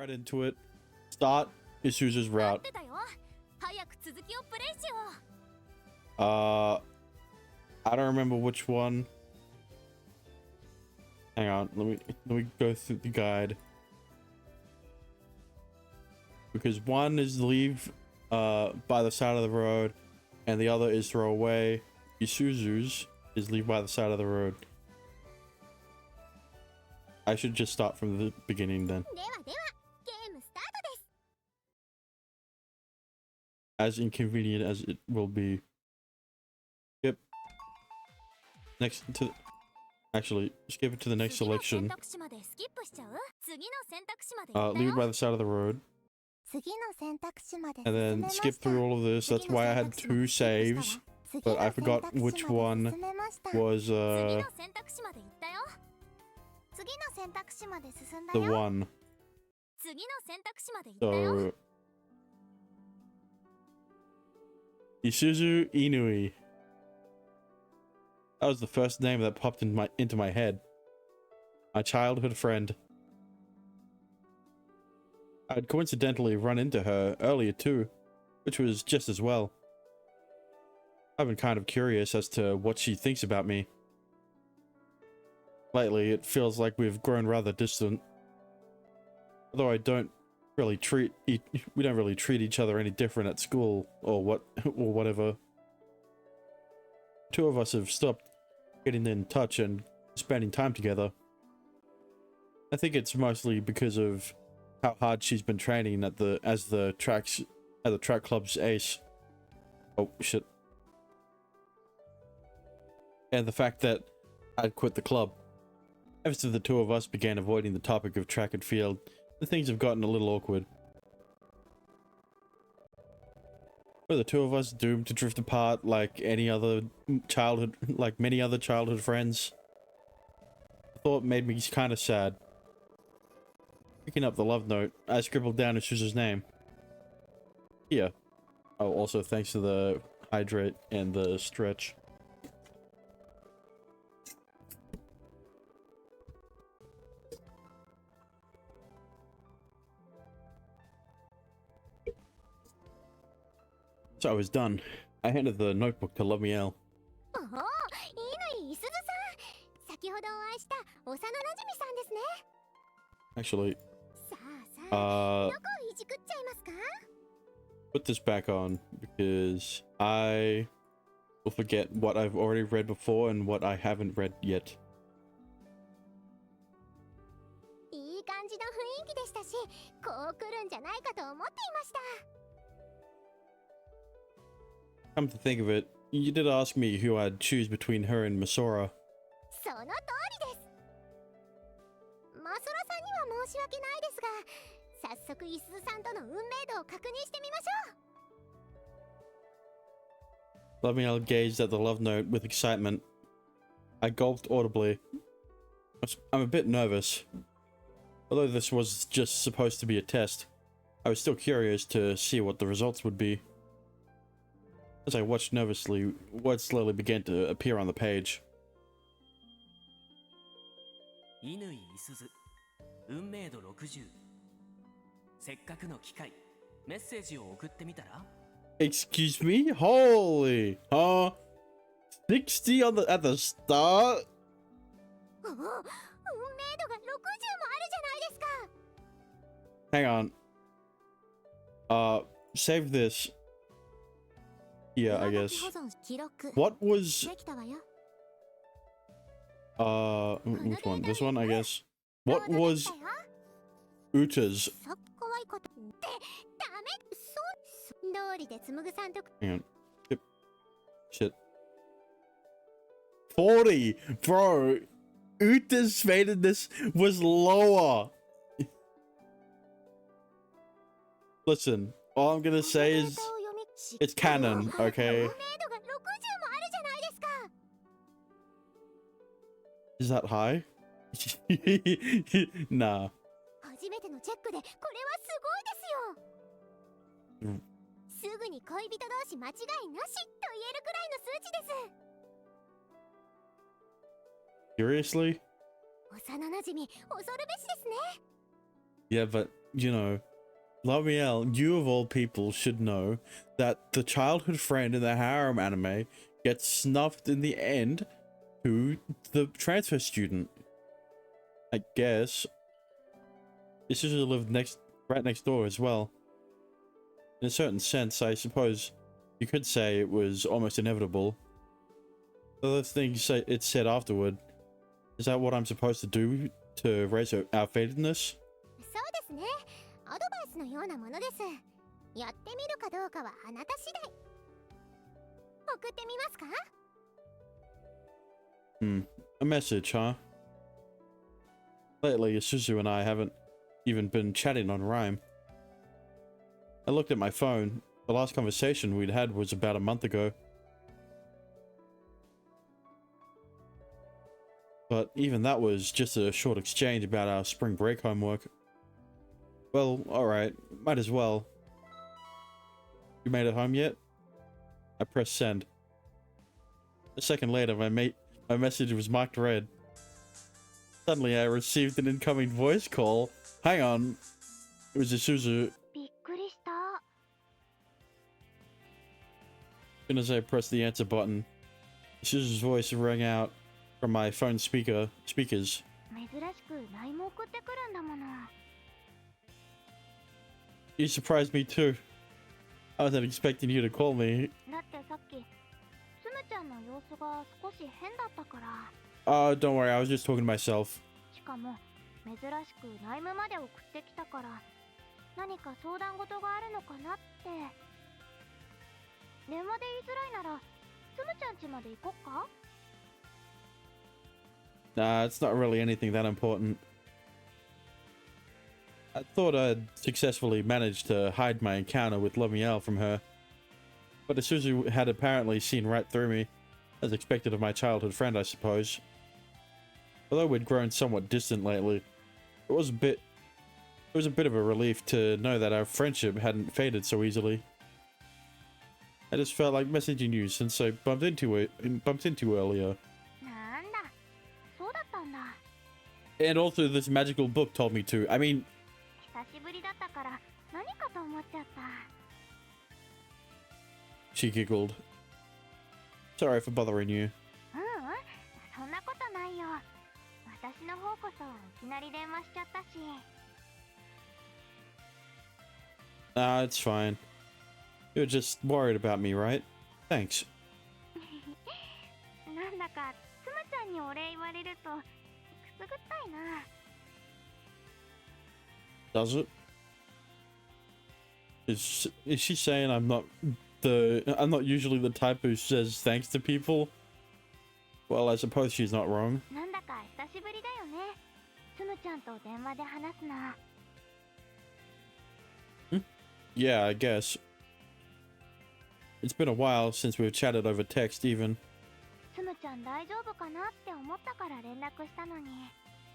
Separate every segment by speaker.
Speaker 1: right into it. Start Isuzu's route. I don't remember which one. Hang on, let me go through the guide. Because one is leave by the side of the road, and the other is throw away. Isuzu's is leave by the side of the road. I should just start from the beginning then. As inconvenient as it will be. Yep. Next to... Actually, skip it to the next selection. Leave by the side of the road. And then skip through all of this. That's why I had 2 saves. But I forgot which one was the one. So Isuzu Inui. That was the first name that popped into my head. My childhood friend. I'd coincidentally run into her earlier too, which was just as well. I've been kind of curious as to what she thinks about me. Lately, it feels like we've grown rather distant. Although we don't really treat each other any different at school or whatever. 2 of us have stopped getting in touch and spending time together. I think it's mostly because of how hard she's been training at the track club's ace. Oh shit. And the fact that I'd quit the club. Ever since the 2 of us began avoiding the topic of track and field, things have gotten a little awkward. Were the 2 of us doomed to drift apart like many other childhood friends? The thought made me kind of sad. Picking up the love note, I scribbled down Isuzu's name. Here. Oh, also thanks to the hydrate and the stretch. So I was done. I handed the notebook to Lomiel. Actually, put this back on because I will forget what I've already read before and what I haven't read yet. Come to think of it, you did ask me who I'd choose between her and Masora. Lomiel gazed at the love note with excitement. I gulped audibly. I'm a bit nervous. Although this was just supposed to be a test, I was still curious to see what the results would be. As I watched nervously, words slowly began to appear on the page. Excuse me? Holy! 60 at the start? Hang on. Save this. Yeah, I guess. What was... which one? This one, I guess. What was Uta's... Hang on. Yep. Shit. 40! Bro! Uta's fatedness was lower! Listen, all I'm gonna say is... It's canon, okay? Is that high? Nah. Seriously? Yeah, but you know, L'Oreal, you of all people should know that the childhood friend in the harem anime gets snuffed in the end to the transfer student. I guess. This usually lived right next door as well. In a certain sense, I suppose you could say it was almost inevitable. The things it said afterward, is that what I'm supposed to do to raise our fatedness?
Speaker 2: そうですね。アドバイスのようなものです。やってみるかどうかはあなた次第。送ってみますか?
Speaker 1: A message, huh? Lately, Isuzu and I haven't even been chatting on Rhyme. I looked at my phone. The last conversation we'd had was about a month ago. But even that was just a short exchange about our spring break homework. Well, alright, might as well. You made it home yet? I pressed send. A second later, my message was marked red. Suddenly, I received an incoming voice call. Hang on. It was Isuzu.
Speaker 2: びっくりした。
Speaker 1: As soon as I pressed the answer button, Isuzu's voice rang out from my phone speakers.
Speaker 2: 珍しく LINE も送ってくるんだもの。
Speaker 1: You surprised me too. I wasn't expecting you to call me.
Speaker 2: だってさっき、つむちゃんの様子が少し変だったから。
Speaker 1: Oh, don't worry, I was just talking to myself.
Speaker 2: しかも、珍しく LINE まで送ってきたから、何か相談事があるのかなって。電話で言いづらいなら、つむちゃん家まで行こっか?
Speaker 1: Nah, it's not really anything that important. I thought I'd successfully managed to hide my encounter with L'Oreal from her. But Isuzu had apparently seen right through me, as expected of my childhood friend, I suppose. Although we'd grown somewhat distant lately, it was a bit of a relief to know that our friendship hadn't faded so easily. I just felt like messaging you since I bumped into earlier.
Speaker 2: なんだ、そうだったんだ。
Speaker 1: And also this magical book told me to. I mean,
Speaker 2: 久しぶりだったから何かと思っちゃった。
Speaker 1: she giggled. Sorry for bothering you.
Speaker 2: そんなことないよ。私の方こそいきなり電話しちゃったし。
Speaker 1: Nah, it's fine. You're just worried about me, right? Thanks.
Speaker 2: なんだかつむちゃんにお礼言われるとくすぐったいな。
Speaker 1: Does it? Is she saying I'm not usually the type who says thanks to people? Well, I suppose she's not wrong.
Speaker 2: なんだか久しぶりだよね。つむちゃんと電話で話すな。
Speaker 1: Yeah, I guess. It's been a while since we've chatted over text even.
Speaker 2: つむちゃん大丈夫かなって思ったから連絡したのに、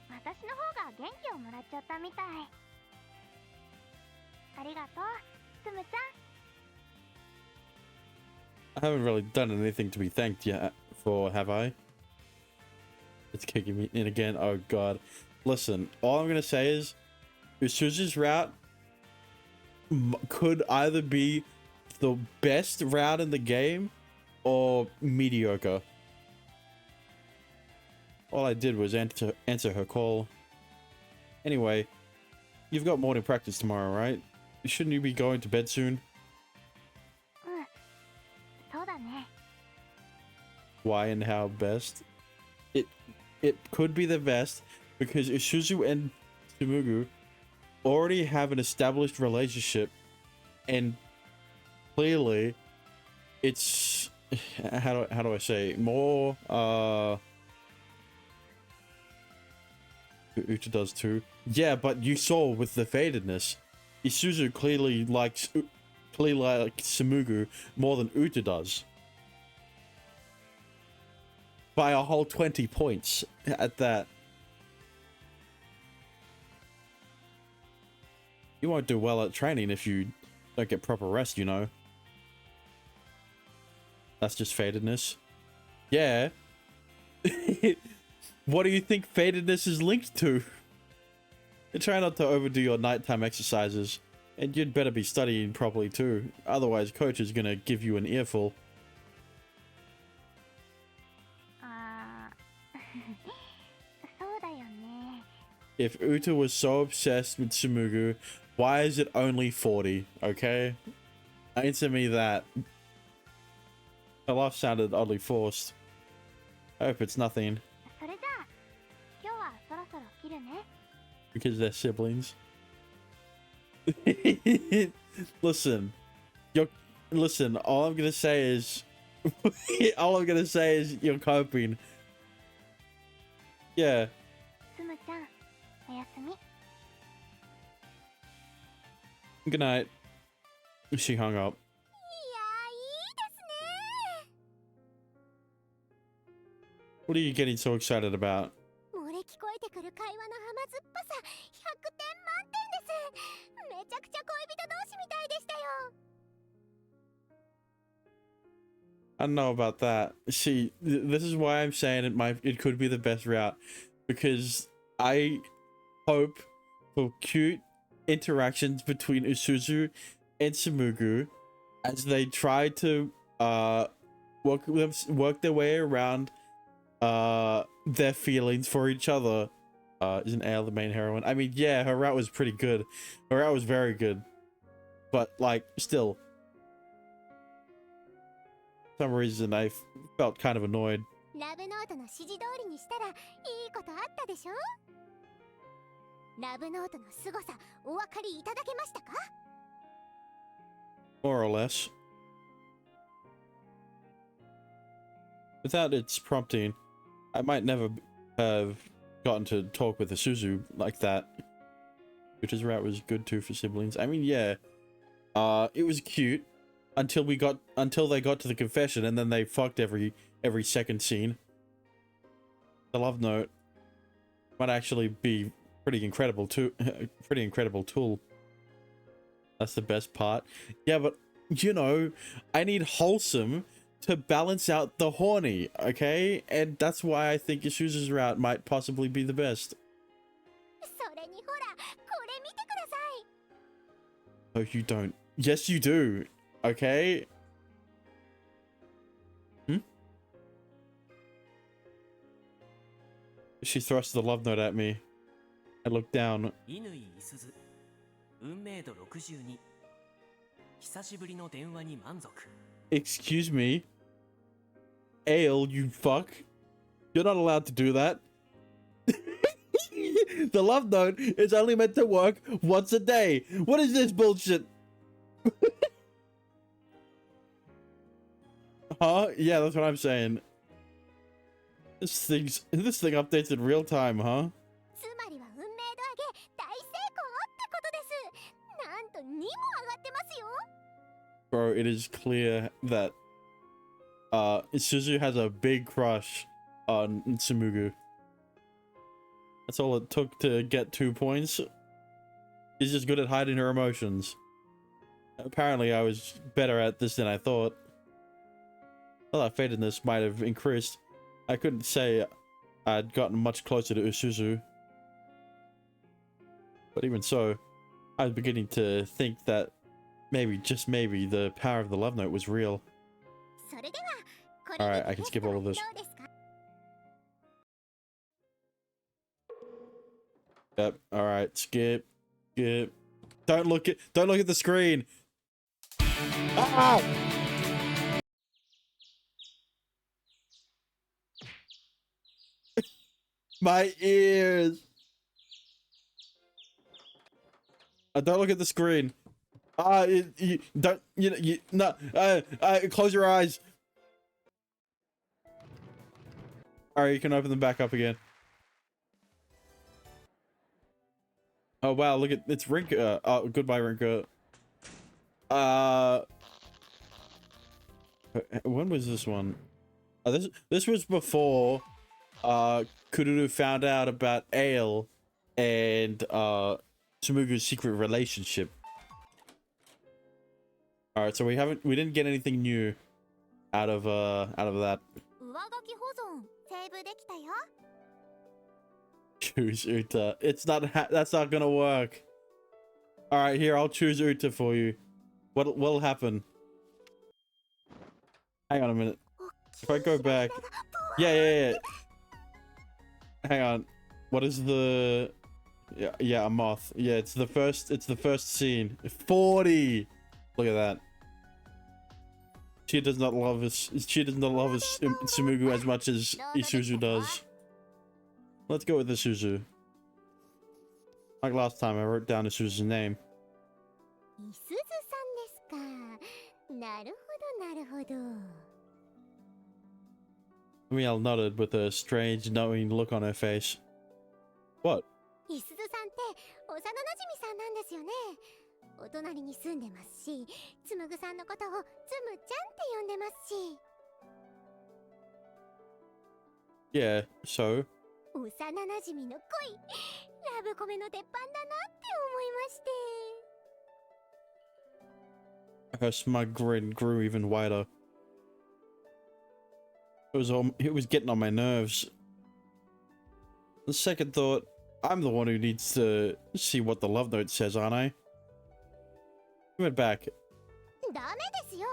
Speaker 2: 私の方が元気をもらっちゃったみたい。ありがとう、つむちゃん。
Speaker 1: I haven't really done anything to be thanked yet for, have I? It's kicking me in again. Oh god. Listen, all I'm gonna say is Isuzu's route could either be the best route in the game or mediocre. All I did was answer her call. Anyway, you've got morning practice tomorrow, right? Shouldn't you be going to bed soon?
Speaker 2: そうだね。
Speaker 1: Why and how best? It could be the best because Isuzu and Tsumugu already have an established relationship, and clearly it's how do I say more Uta does too. Yeah, but you saw with the fadedness, Isuzu clearly likes Tsumugu more than Uta does. By a whole 20 points at that. You won't do well at training if you don't get proper rest, you know. That's just fadedness. Yeah. What do you think fadedness is linked to? Try not to overdo your nighttime exercises. And you'd better be studying properly too. Otherwise, coach is gonna give you an earful.
Speaker 2: あーそうだよね。
Speaker 1: If Uta was so obsessed with Tsumugu, why is it only 40? Okay? Answer me that. The laugh sounded oddly forced. I hope it's nothing.
Speaker 2: それじゃあ今日はそろそろ切るね。
Speaker 1: Because they're siblings. Listen. Listen, all I'm gonna say is... you're coping. Yeah.
Speaker 2: つむちゃん、おやすみ。
Speaker 1: Good night. She hung up.
Speaker 2: いやー、いいですね。
Speaker 1: What are you getting so excited about?
Speaker 2: 漏れ聞こえてくる会話の甘酸っぱさ、100点満点です。めちゃくちゃ恋人同士みたいでしたよ。
Speaker 1: I don't know about that. See, this is why I'm saying it could be the best route, because I hope for cute interactions between Isuzu and Tsumugu as they try to work their way around their feelings for each other. Isn't Ale the main heroine? I mean, yeah, her route was pretty good. Her route was very good, but like still. For some reason I felt kind of annoyed.
Speaker 2: ラブノートの指示通りにしたらいいことあったでしょ。ラブノートの凄さお分かりいただけましたか？
Speaker 1: More or less. Without its prompting, I might never have gotten to talk with Isuzu like that. Which's route was good too for siblings. I mean, yeah. It was cute until they got to the confession, and then they fucked every second scene. The love note might actually be pretty incredible too. Pretty incredible tool. That's the best part. Yeah, but you know, I need wholesome to balance out the horny, okay? And that's why I think Isuzu's route might possibly be the best.
Speaker 2: それにほら、これ見てください。
Speaker 1: Oh, you don't. Yes, you do. Okay? She thrust the love note at me. I looked down.
Speaker 3: 乾いすず運命度62久しぶりの電話に満足
Speaker 1: Excuse me? Ale, you fuck? You're not allowed to do that. The love note is only meant to work once a day. What is this bullshit? Huh? Yeah, that's what I'm saying. This thing updates in real time, huh?
Speaker 2: つまりは運命度上げ大成功ってことです。なんと2も上がってますよ。
Speaker 1: Bro, it is clear that Isuzu has a big crush on Tsumugu. That's all it took to get 2 points. She's just good at hiding her emotions. Apparently I was better at this than I thought. Well, that fatedness might have increased. I couldn't say I'd gotten much closer to Isuzu. But even so, I was beginning to think that maybe, just maybe, the power of the love note was real.
Speaker 2: それではこれで
Speaker 1: Alright, I can skip all of this.
Speaker 2: どうですか？
Speaker 1: Yep. Alright, skip. Skip. Don't look at the screen! Ah! My ears! Don't look at the screen. Close your eyes. Alright, you can open them back up again. Oh wow, look at it's Rinka. Oh, goodbye, Rinka. When was this one? This was before Kururu found out about Ale and Tsumugu's secret relationship. Alright, so we didn't get anything new out of that.
Speaker 2: 上書き保存セーブできたよ。
Speaker 1: Choose Uta. It's not. That's not gonna work. All right, here, I'll choose Uta for you. What'll happen? Hang on a minute. If I go back, yeah. Hang on. What is the? Yeah, a moth. Yeah, it's the first. It's the first scene. 40. Look at that. She does not love us. She does not love us Tsumugu as much as Isuzu does. Let's go with Isuzu. Like last time, I wrote down Isuzu's name.
Speaker 2: いすずさんですか。なるほどなるほど。
Speaker 1: Miel nodded with a strange, knowing look on her face. What?
Speaker 2: いすずさんって幼馴染さんなんですよね。お隣に住んでますし、つむぐさんのことをつむちゃんって呼んでますし。
Speaker 1: Yeah, so?
Speaker 2: 幼馴染の恋、ラブコメの鉄板だなって思いまして。
Speaker 1: Her smug grin grew even wider. It was getting on my nerves. The second thought, I'm the one who needs to see what the love note says, aren't I? I went back.
Speaker 2: ダメですよ。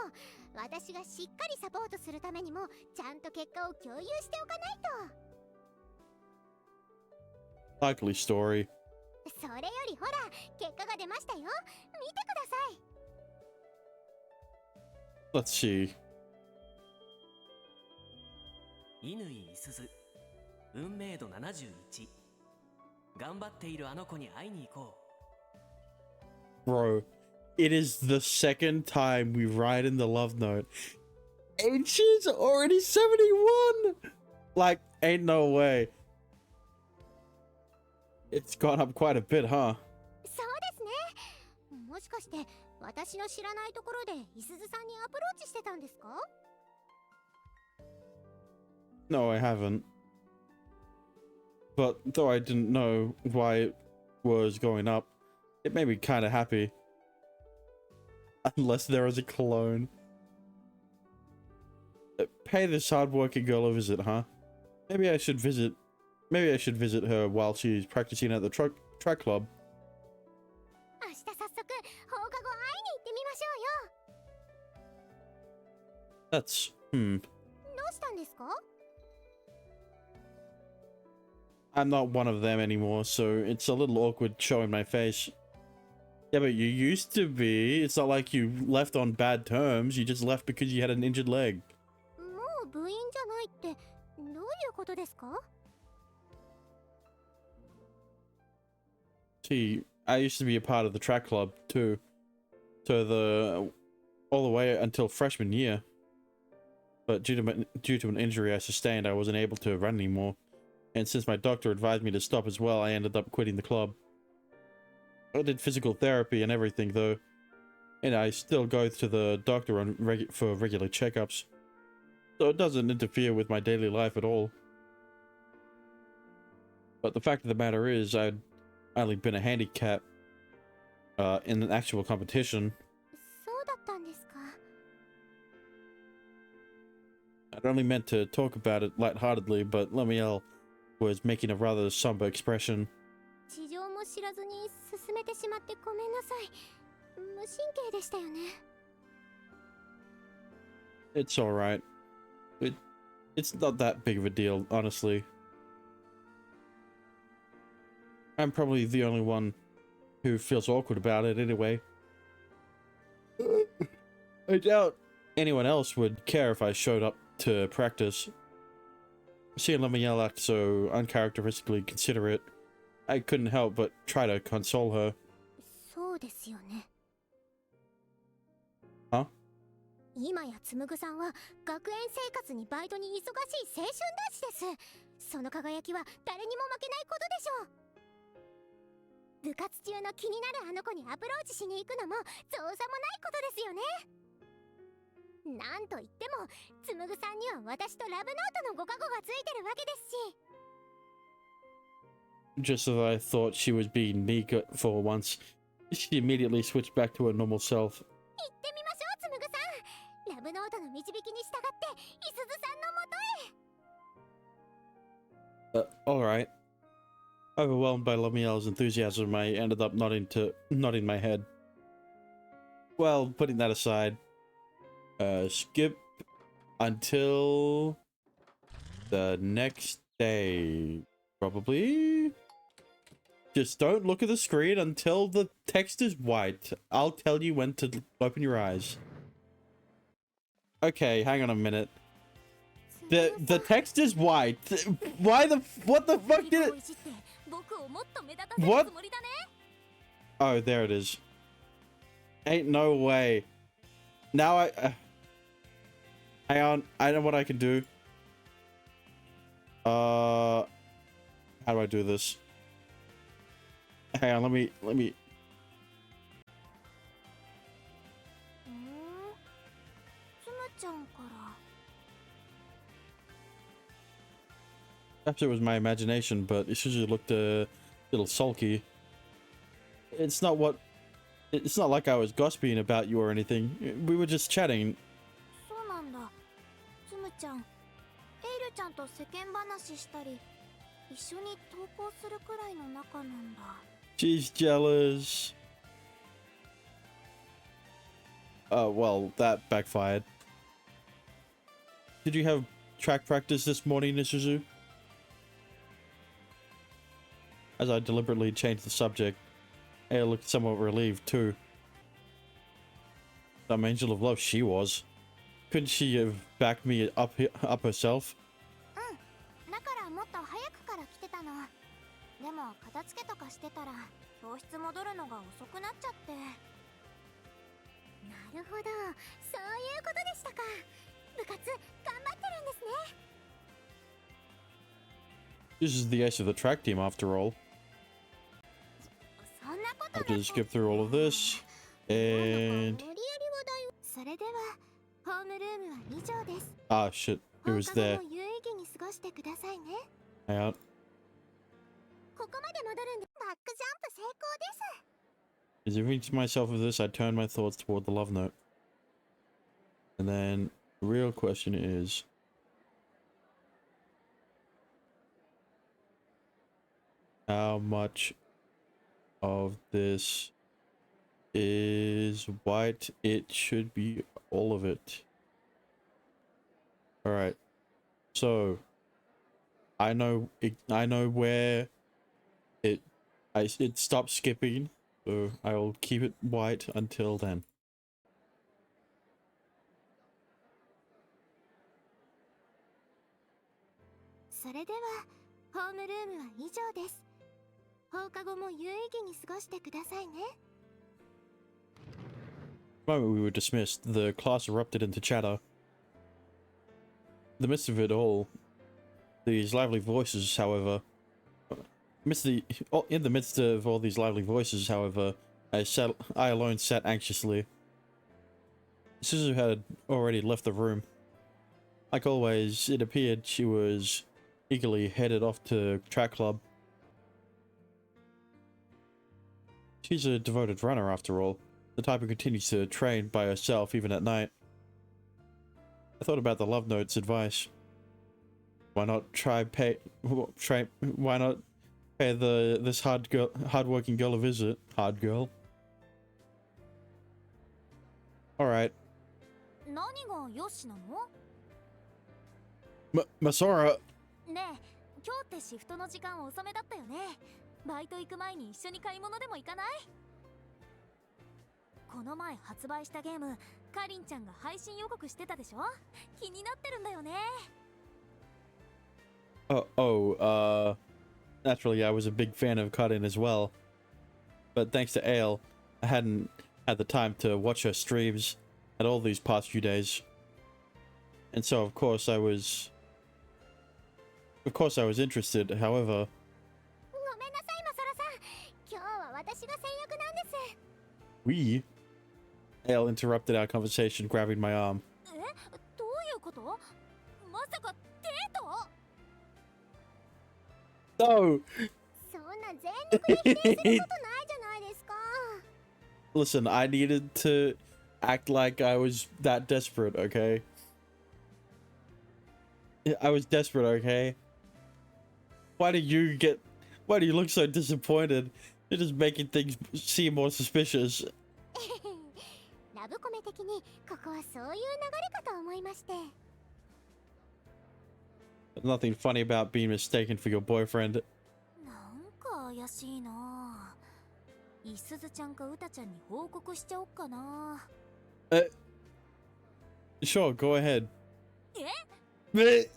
Speaker 2: 私がしっかりサポートするためにも、ちゃんと結果を共有しておかないと。
Speaker 1: Likely story.
Speaker 2: それよりほら、結果が出ましたよ。見てください。
Speaker 1: Let's see.
Speaker 3: 乾いすず運命度71頑張っているあの子に会いに行こう
Speaker 1: Bro, it is the second time we write in the love note. And she's already 71! Like, ain't no way. It's gone up quite a bit, huh?
Speaker 2: そうですね。もしかして私の知らないところでいすずさんにアプローチしてたんですか？
Speaker 1: No, I haven't. But though I didn't know why it was going up, it made me kind of happy. Unless there is a clone. Pay this hard-working girl a visit, huh? Maybe I should visit her while she's practicing at the track club.
Speaker 2: 明日早速放課後会いに行ってみましょうよ。
Speaker 1: That's,
Speaker 2: どうしたんですか？
Speaker 1: I'm not one of them anymore, so it's a little awkward showing my face. Yeah, but you used to be. It's not like you left on bad terms. You just left because you had an injured leg.
Speaker 2: もう部員じゃないってどういうことですか？
Speaker 1: See, I used to be a part of the track club too. All the way until freshman year. But due to an injury I sustained, I wasn't able to run anymore. And since my doctor advised me to stop as well, I ended up quitting the club. I did physical therapy and everything though. And I still go to the doctor for regular checkups. So it doesn't interfere with my daily life at all. But the fact of the matter is, I'd only been a handicap in an actual competition.
Speaker 2: そうだったんですか。
Speaker 1: I'd only meant to talk about it lightheartedly, but Lemuel was making a rather somber expression.
Speaker 2: 事情も知らずに進めてしまってごめんなさい。無神経でしたよね。
Speaker 1: It's alright. It's not that big of a deal, honestly. I'm probably the only one who feels awkward about it anyway. I doubt anyone else would care if I showed up to practice. Seeing Lemuel act so uncharacteristically considerate, I couldn't help but try to console her.
Speaker 2: そうですよね。
Speaker 1: Huh?
Speaker 2: 今やつむぐさんは学園生活にバイトに忙しい青春男子です。その輝きは誰にも負けないことでしょう。部活中の気になるあの子にアプローチしに行くのも造作もないことですよね。なんといってもつむぐさんには私とラブノートのご加護がついてるわけですし。
Speaker 1: Just as I thought she was being meek for once, she immediately switched back to her normal self.
Speaker 2: 行ってみましょうつむぐさん。ラブノートの導きに従っていすずさんのもとへ。
Speaker 1: Alright. Overwhelmed by Lamiel's enthusiasm, I ended up nodding my head. Well, putting that aside, skip until the next day, probably. Just don't look at the screen until the text is white. I'll tell you when to open your eyes. Okay, hang on a minute. The text is white. What the fuck did it? What? Oh, there it is. Ain't no way. Now hang on, I know what I can do. How do I do this? Hang on, let me. Perhaps it was my imagination, but Isuzu looked a little sulky. It's not like I was gossiping about you or anything. We were just chatting. She's jealous. Oh, well, that backfired. Did you have track practice this morning, Isuzu? As I deliberately changed the subject, Aya looked somewhat relieved too. Some angel of love she was. Couldn't she have backed me up herself? This is the ace of the track team after all. I'll just skip through all of this, and... Ah, shit. It was there. Hang on. As I reached myself of this, I turned my thoughts toward the love note. And then, the real question is... how much of this is white? It should be all of it. Alright. So, I know where it stopped skipping, so I'll keep it white until then. The moment we were dismissed, the class erupted into chatter. In the midst of it all, these lively voices, however, in the midst of all these lively voices, however, I alone sat anxiously. Suzu had already left the room. Like always, it appeared she was eagerly headed off to track club. She's a devoted runner after all, the type who continues to train by herself even at night. I thought about the love note's advice. Why not why not pay this hardworking girl a visit? Hard girl. Alright. Masora!
Speaker 2: ねえ、今日ってシフトの時間遅めだったよね。バイト行く前に一緒に買い物でも行かない？この前発売したゲーム、かりんちゃんが配信予告してたでしょ？気になってるんだよね。
Speaker 1: Naturally I was a big fan of Karin as well. But thanks to Ale, I hadn't had the time to watch her streams at all these past few days. And so of course I was interested, however... We? Ale interrupted our conversation, grabbing my arm. No! Listen, I needed to act like I was that desperate, okay? I was desperate, okay? Why did you get Why do you look so disappointed? You're just making things seem more suspicious.
Speaker 2: ラブコメ的にここはそういう流れかと思いまして。
Speaker 1: There's nothing funny about being mistaken for your boyfriend.
Speaker 2: なんか怪しいな。いすずちゃんかうたちゃんに報告しちゃおっかな。
Speaker 1: Sure, go ahead.
Speaker 2: え？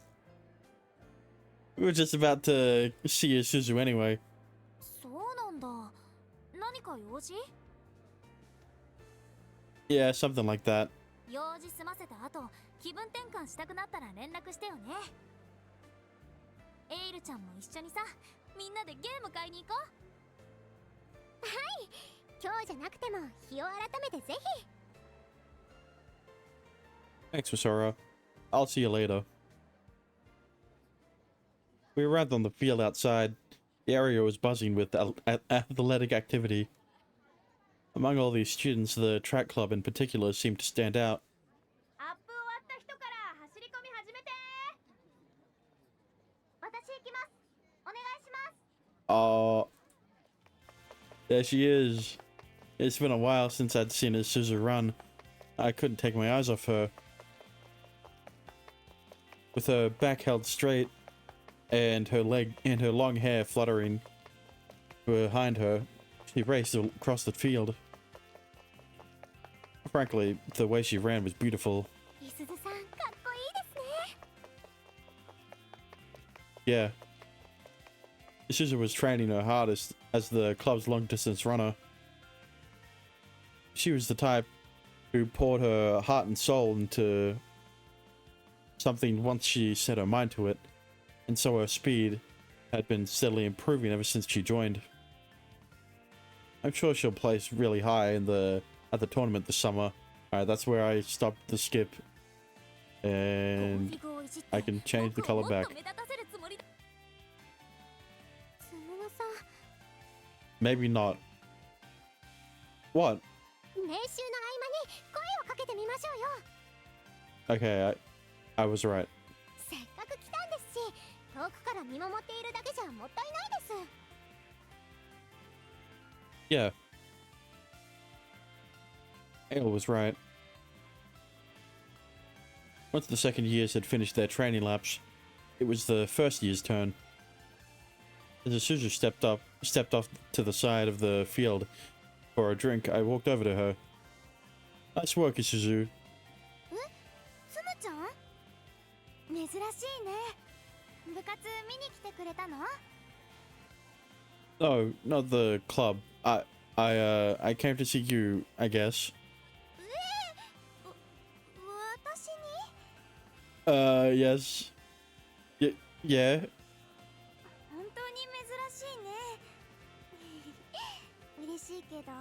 Speaker 1: We were just about to see Isuzu anyway.
Speaker 2: そうなんだ。何か用事？
Speaker 1: Yeah, something like that.
Speaker 2: 用事済ませた後、気分転換したくなったら連絡してよね。エイルちゃんも一緒にさ、みんなでゲーム買いに行こう。はい、今日じゃなくても日を改めてぜひ。
Speaker 1: Thanks, Masora. I'll see you later. We arrived on the field outside. The area was buzzing with athletic activity. Among all these students, the track club in particular seemed to stand out.
Speaker 2: アップ終わった人から走り込み始めて。私行きます。お願いします。
Speaker 1: There she is. It's been a while since I'd seen Isuzu run. I couldn't take my eyes off her. With her back held straight and her long hair fluttering behind her, she raced across the field. Frankly, the way she ran was beautiful.
Speaker 2: いすずさん、かっこいいですね。
Speaker 1: Yeah. Isuzu was training her hardest as the club's long-distance runner. She was the type who poured her heart and soul into something once she set her mind to it, and so her speed had been steadily improving ever since she joined. I'm sure she'll place really high at the tournament this summer. Alright, that's where I stopped the skip. And I can change the color back. Maybe not. What? Okay, I was right. Yeah. Ale was right. Once the second years had finished their training laps, it was the first year's turn. As Isuzu stepped off to the side of the field for a drink, I walked over to her. Nice work, Isuzu. No, not the club. I came to see you, I guess. Yes. Yeah.
Speaker 2: 本当に珍しいね。嬉しいけど。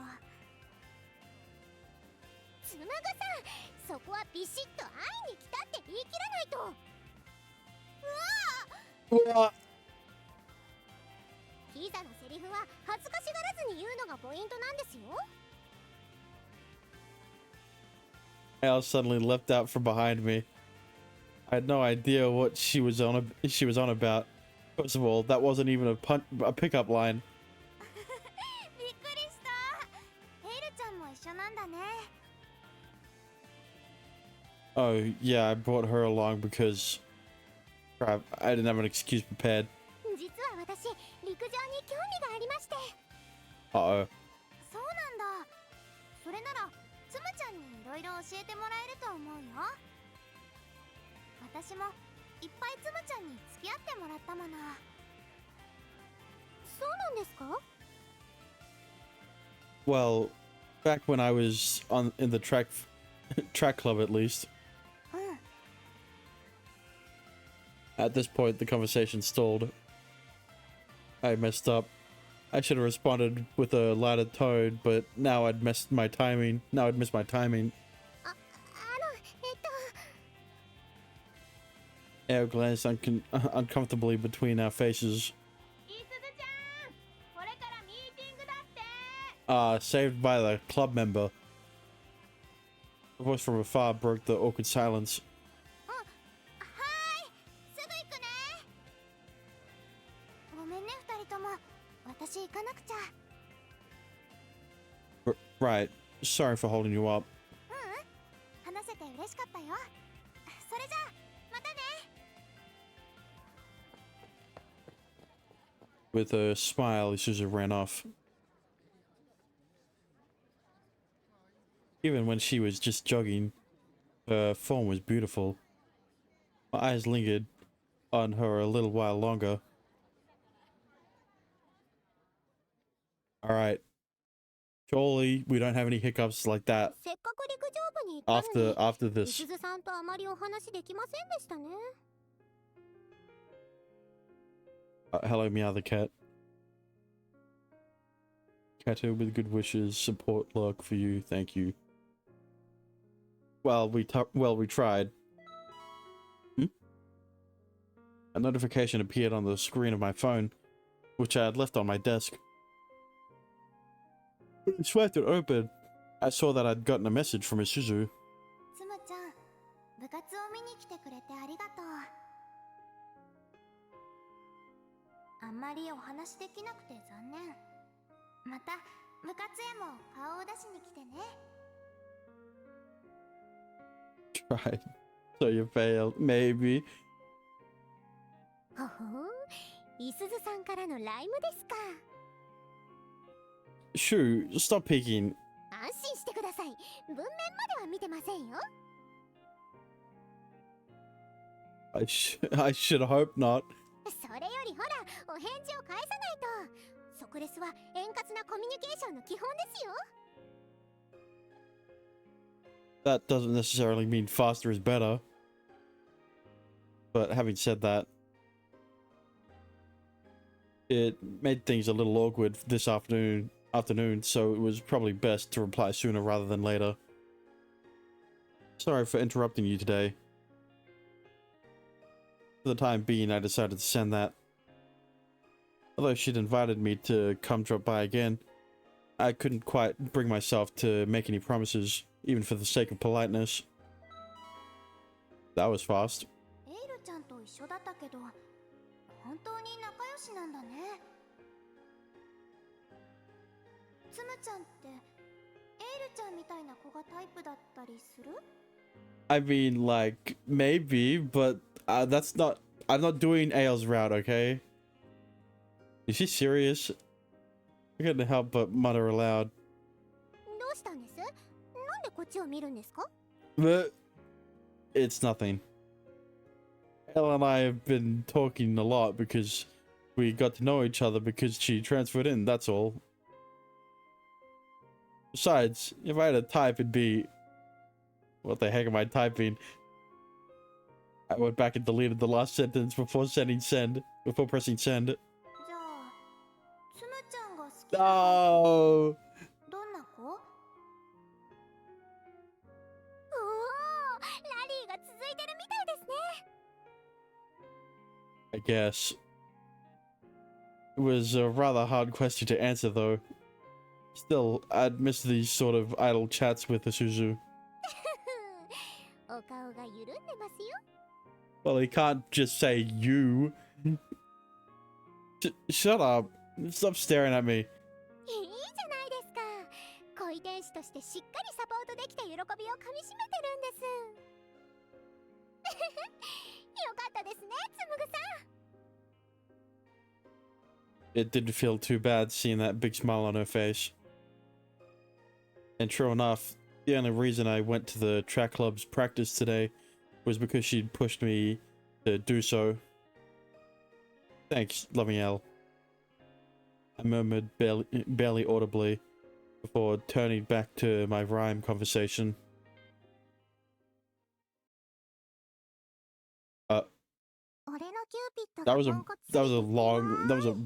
Speaker 2: つむぐさん、そこはビシッと会いに来たって言い切らないと。うわ。キザのセリフは恥ずかしがらずに言うのがポイントなんですよ。
Speaker 1: Al suddenly leapt out from behind me. I had no idea what she was on about. First of all, that wasn't even a pickup line.
Speaker 2: びっくりした。エイルちゃんも一緒なんだね。
Speaker 1: Oh, yeah, I brought her along because crap, I didn't have an excuse prepared.
Speaker 2: 実は私、陸上に興味がありまして。
Speaker 1: Uh-oh.
Speaker 2: そうなんだ。それなら、つむちゃんにいろいろ教えてもらえると思うよ。私もいっぱいつむちゃんに付き合ってもらったもの。そうなんですか？
Speaker 1: Well, back when I was in the track club at least.
Speaker 2: うん。
Speaker 1: At this point, the conversation stalled. I messed up. I should have responded with a lighter tone, but now I'd missed my timing. Air glanced uncomfortably between our faces. Saved by the club member. A voice from afar broke the awkward silence.
Speaker 2: 行かなくちゃ。
Speaker 1: Right. Sorry for holding you up.
Speaker 2: 話せて嬉しかったよ。それじゃあまたね。
Speaker 1: With a smile, Isuzu ran off. Even when she was just jogging, her form was beautiful. My eyes lingered on her a little while longer. Alright. Surely we don't have any hiccups like that
Speaker 2: せっかく陸上部に行ったのに
Speaker 1: after
Speaker 2: い
Speaker 1: this.
Speaker 2: すずさんとあまりお話できませんでしたね。
Speaker 1: Hello, Meow the cat. Kato with good wishes, support, luck for you, thank you. Well, we tried. A notification appeared on the screen of my phone, which I had left on my desk. When I swiped it open, I saw that I'd gotten a message from Isuzu.
Speaker 2: つむちゃん、部活を見に来てくれてありがとう。あんまりお話できなくて残念。また部活へも顔を出しに来てね。
Speaker 1: Tried. So you failed, maybe.
Speaker 2: ほほう、いすずさんからのライムですか。
Speaker 1: Shoo, stop peeking.
Speaker 2: 安心してください。文面までは見てませんよ。
Speaker 1: I should hope not.
Speaker 2: それよりほら、お返事を返さないと。即レスは円滑なコミュニケーションの基本ですよ。
Speaker 1: That doesn't necessarily mean faster is better. But having said that, it made things a little awkward this afternoon, so it was probably best to reply sooner rather than later. Sorry for interrupting you today. For the time being, I decided to send that. Although she'd invited me to come drop by again, I couldn't quite bring myself to make any promises, even for the sake of politeness. That was fast.
Speaker 2: エイルちゃんと一緒だったけど、本当に仲良しなんだね。つむちゃんってエイルちゃんみたいな子がタイプだったりする？
Speaker 1: I mean, like, maybe, but that's not... I'm not doing Ail's route, okay? Is she serious? I couldn't help but mutter aloud.
Speaker 2: どうしたんです？なんでこっちを見るんですか？
Speaker 1: But it's nothing. Elle and I have been talking a lot because we got to know each other because she transferred in, that's all. Besides, if I had to type, it'd be... What the heck am I typing? I went back and deleted the last sentence before pressing send.
Speaker 2: じゃあ、つむちゃんが好きな子
Speaker 1: No!
Speaker 2: どんな子？おお、ラリーが続いてるみたいですね。
Speaker 1: I guess. It was a rather hard question to answer, though. Still, I'd miss these sort of idle chats with Isuzu.
Speaker 2: お顔が緩んでますよ。
Speaker 1: Well, he can't just say you. Shut up. Stop staring at me.
Speaker 2: いいじゃないですか。恋天使としてしっかりサポートできた喜びをかみしめてるんです。よかったですね、つむぐさん。
Speaker 1: It didn't feel too bad seeing that big smile on her face. And true enough, the only reason I went to the track club's practice today was because she'd pushed me to do so. Thanks, loving Elle. I murmured barely audibly before turning back to my rhyme conversation. That was a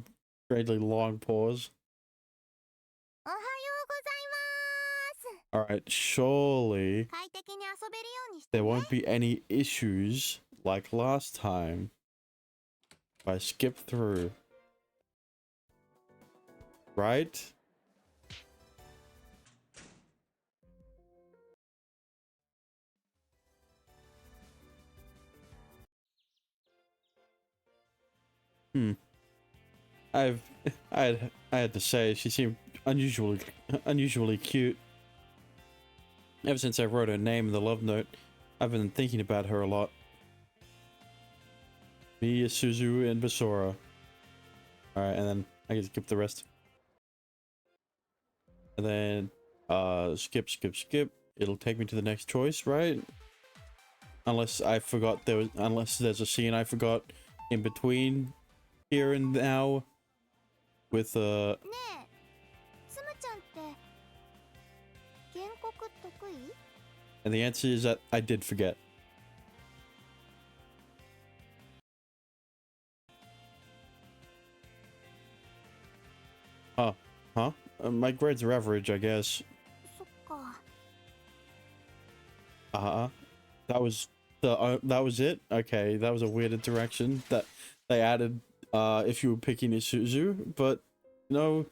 Speaker 1: strangely long pause.
Speaker 2: おはようございます。
Speaker 1: Alright, surely
Speaker 2: 快適に遊べるようにして
Speaker 1: there
Speaker 2: ね。
Speaker 1: won't be any issues like last time if I skip through. Right? I've I had to say she seemed unusually cute. Ever since I wrote her name in the love note, I've been thinking about her a lot. Me, Isuzu, and Basora. Alright, and then I can skip the rest. And then skip. It'll take me to the next choice, right? Unless there's a scene I forgot in between here and now with
Speaker 2: ねえつむちゃんって原告得意？
Speaker 1: and the answer is that I did forget. Huh? My grades are average, I guess.
Speaker 2: そっか。
Speaker 1: That was it? Okay, that was a weird interaction that they added if you were picking Isuzu, but no,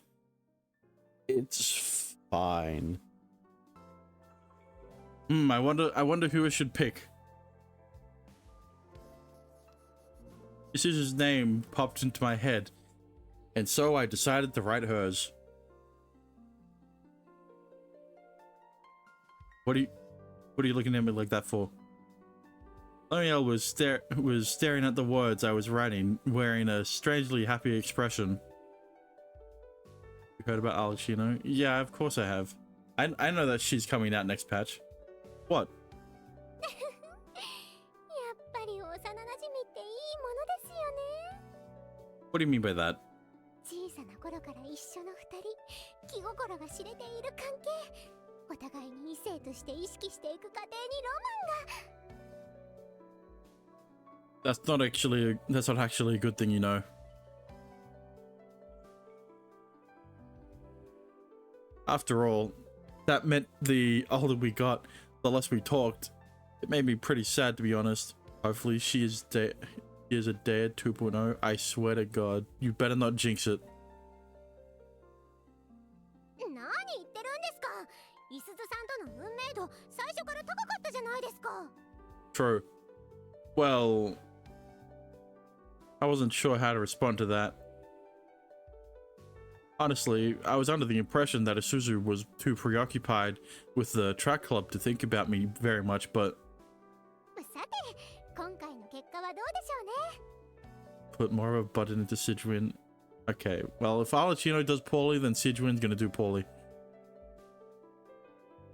Speaker 1: it's fine. I wonder who I should pick. Isuzu's name popped into my head, and so I decided to write hers. What are you looking at me like that for? L'Oreal was staring at the words I was writing, wearing a strangely happy expression. You heard about Alcino? Yeah, of course I have. I know that she's coming out next patch. What?
Speaker 2: やっぱり幼馴染っていいものですよね。
Speaker 1: What do you mean by that?
Speaker 2: 小さな頃から一緒の二人、気心が知れている関係。お互いに異性として意識していく過程にロマンが。
Speaker 1: That's not actually a good thing, you know. After all, that meant the older we got, the less we talked. It made me pretty sad, to be honest. Hopefully she is a dead 2.0. I swear to God, you better not jinx it.
Speaker 2: 何言ってるんですか。いすずさんとの運命度、最初から高かったじゃないですか。
Speaker 1: True. Well, I wasn't sure how to respond to that. Honestly, I was under the impression that Isuzu was too preoccupied with the track club to think about me very much, but
Speaker 2: さて、今回の結果はどうでしょうね。
Speaker 1: put more of a button into Sijuin. Okay, well, if Alcino does poorly, then Sijuin's gonna do poorly.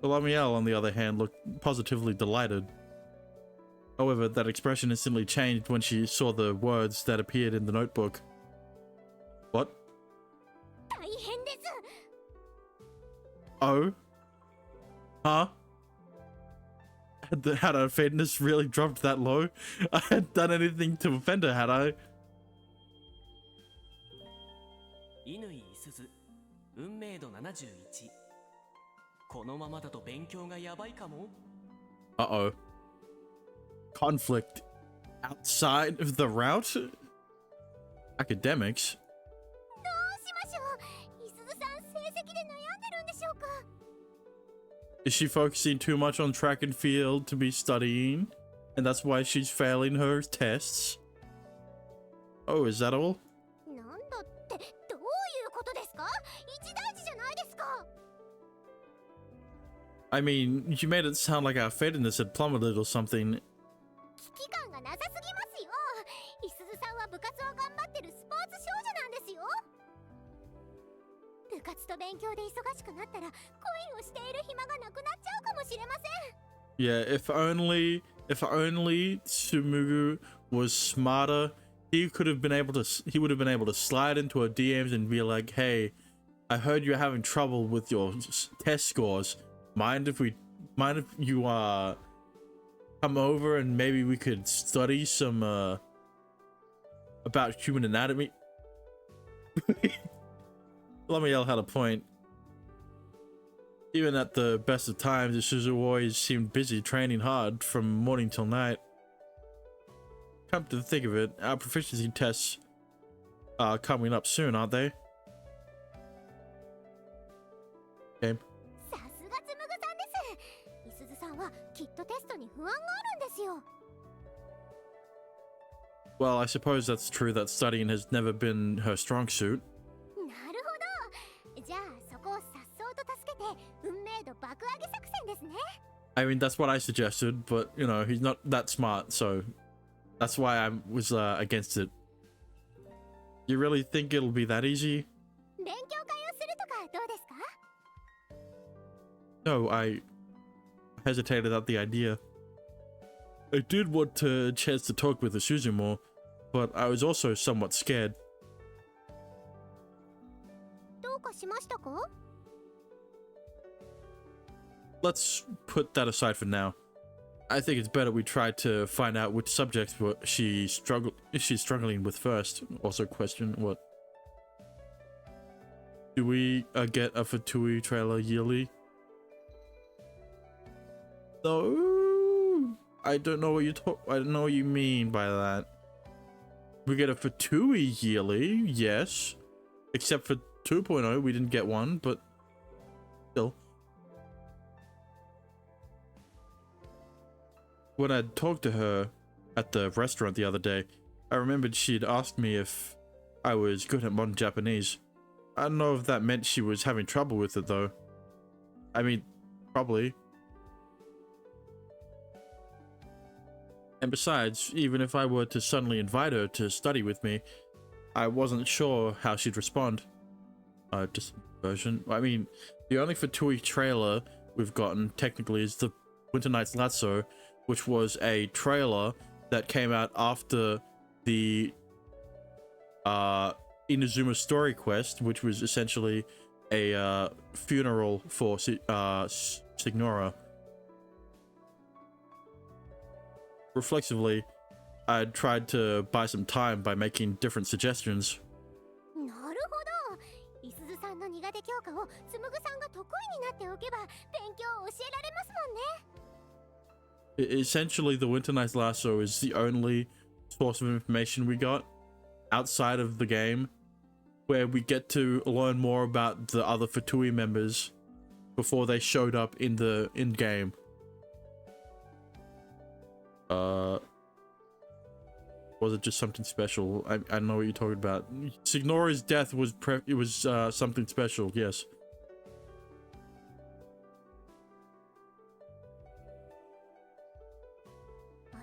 Speaker 1: Lamiel, on the other hand, looked positively delighted. However, that expression instantly changed when she saw the words that appeared in the notebook. What?
Speaker 2: 大変です。
Speaker 1: Oh? Huh? Had her faintness really dropped that low? I hadn't done anything to offend her, had I?
Speaker 3: 乾いすず運命度71このままだと勉強がやばいかも
Speaker 1: Uh-oh. Conflict outside of the route? Academics?
Speaker 2: どうしましょう。いすずさん、成績で悩んでるんでしょうか。
Speaker 1: Is she focusing too much on track and field to be studying? And that's why she's failing her tests? Oh, is that all?
Speaker 2: なんだってどういうことですか。一大事じゃないですか。
Speaker 1: I mean, you made it sound like our fairness had plummeted or something.
Speaker 2: 危機感がなさすぎますよ。いすずさんは部活を頑張ってるスポーツ少女なんですよ。部活と勉強で忙しくなったら恋をしている暇がなくなっちゃうかもしれません。
Speaker 1: Yeah, if only Tsumugu was smarter, he would have been able to slide into her DMs and be like, "Hey, I heard you're having trouble with your test scores. Mind if you come over and maybe we could study some about human anatomy?" Lamiel had a point. Even at the best of times, Isuzu always seemed busy training hard from morning till night. Come to think of it, our proficiency tests are coming up soon, aren't they? Okay.
Speaker 2: さすがつむぐさんです。いすずさんはきっとテストに不安があるんですよ。
Speaker 1: Well, I suppose that's true that studying has never been her strong suit. I mean, that's what I suggested, but you know, he's not that smart, so that's why I was against it. You really think it'll be that easy?
Speaker 2: 勉強会をするとかどうですか？
Speaker 1: No, I hesitated at the idea. I did want a chance to talk with Isuzu more, but I was also somewhat scared.
Speaker 2: どうかしましたか？
Speaker 1: Let's put that aside for now. I think it's better we try to find out which subjects she's struggling with first. Also question what? Do we get a Fatui trailer yearly? No, I don't know what I don't know what you mean by that. We get a Fatui yearly, yes. Except for 2.0, we didn't get one, but still. When I talked to her at the restaurant the other day, I remembered she'd asked me if I was good at modern Japanese. I don't know if that meant she was having trouble with it though. I mean, probably. And besides, even if I were to suddenly invite her to study with me, I wasn't sure how she'd respond. Just version. I mean, the only Fatui trailer we've gotten technically is the Winter Night's Lasso, which was a trailer that came out after the Inazuma Story Quest, which was essentially a funeral for Signora. Reflexively, I tried to buy some time by making different suggestions.
Speaker 2: なるほど。いすずさんの苦手教科をつむぐさんが得意になっておけば勉強を教えられますもんね。
Speaker 1: Essentially, the Winter Night's Lasso is the only source of information we got outside of the game where we get to learn more about the other Fatui members before they showed up in the in-game. Was it just something special? I don't know what you're talking about. Signora's death was something special, yes.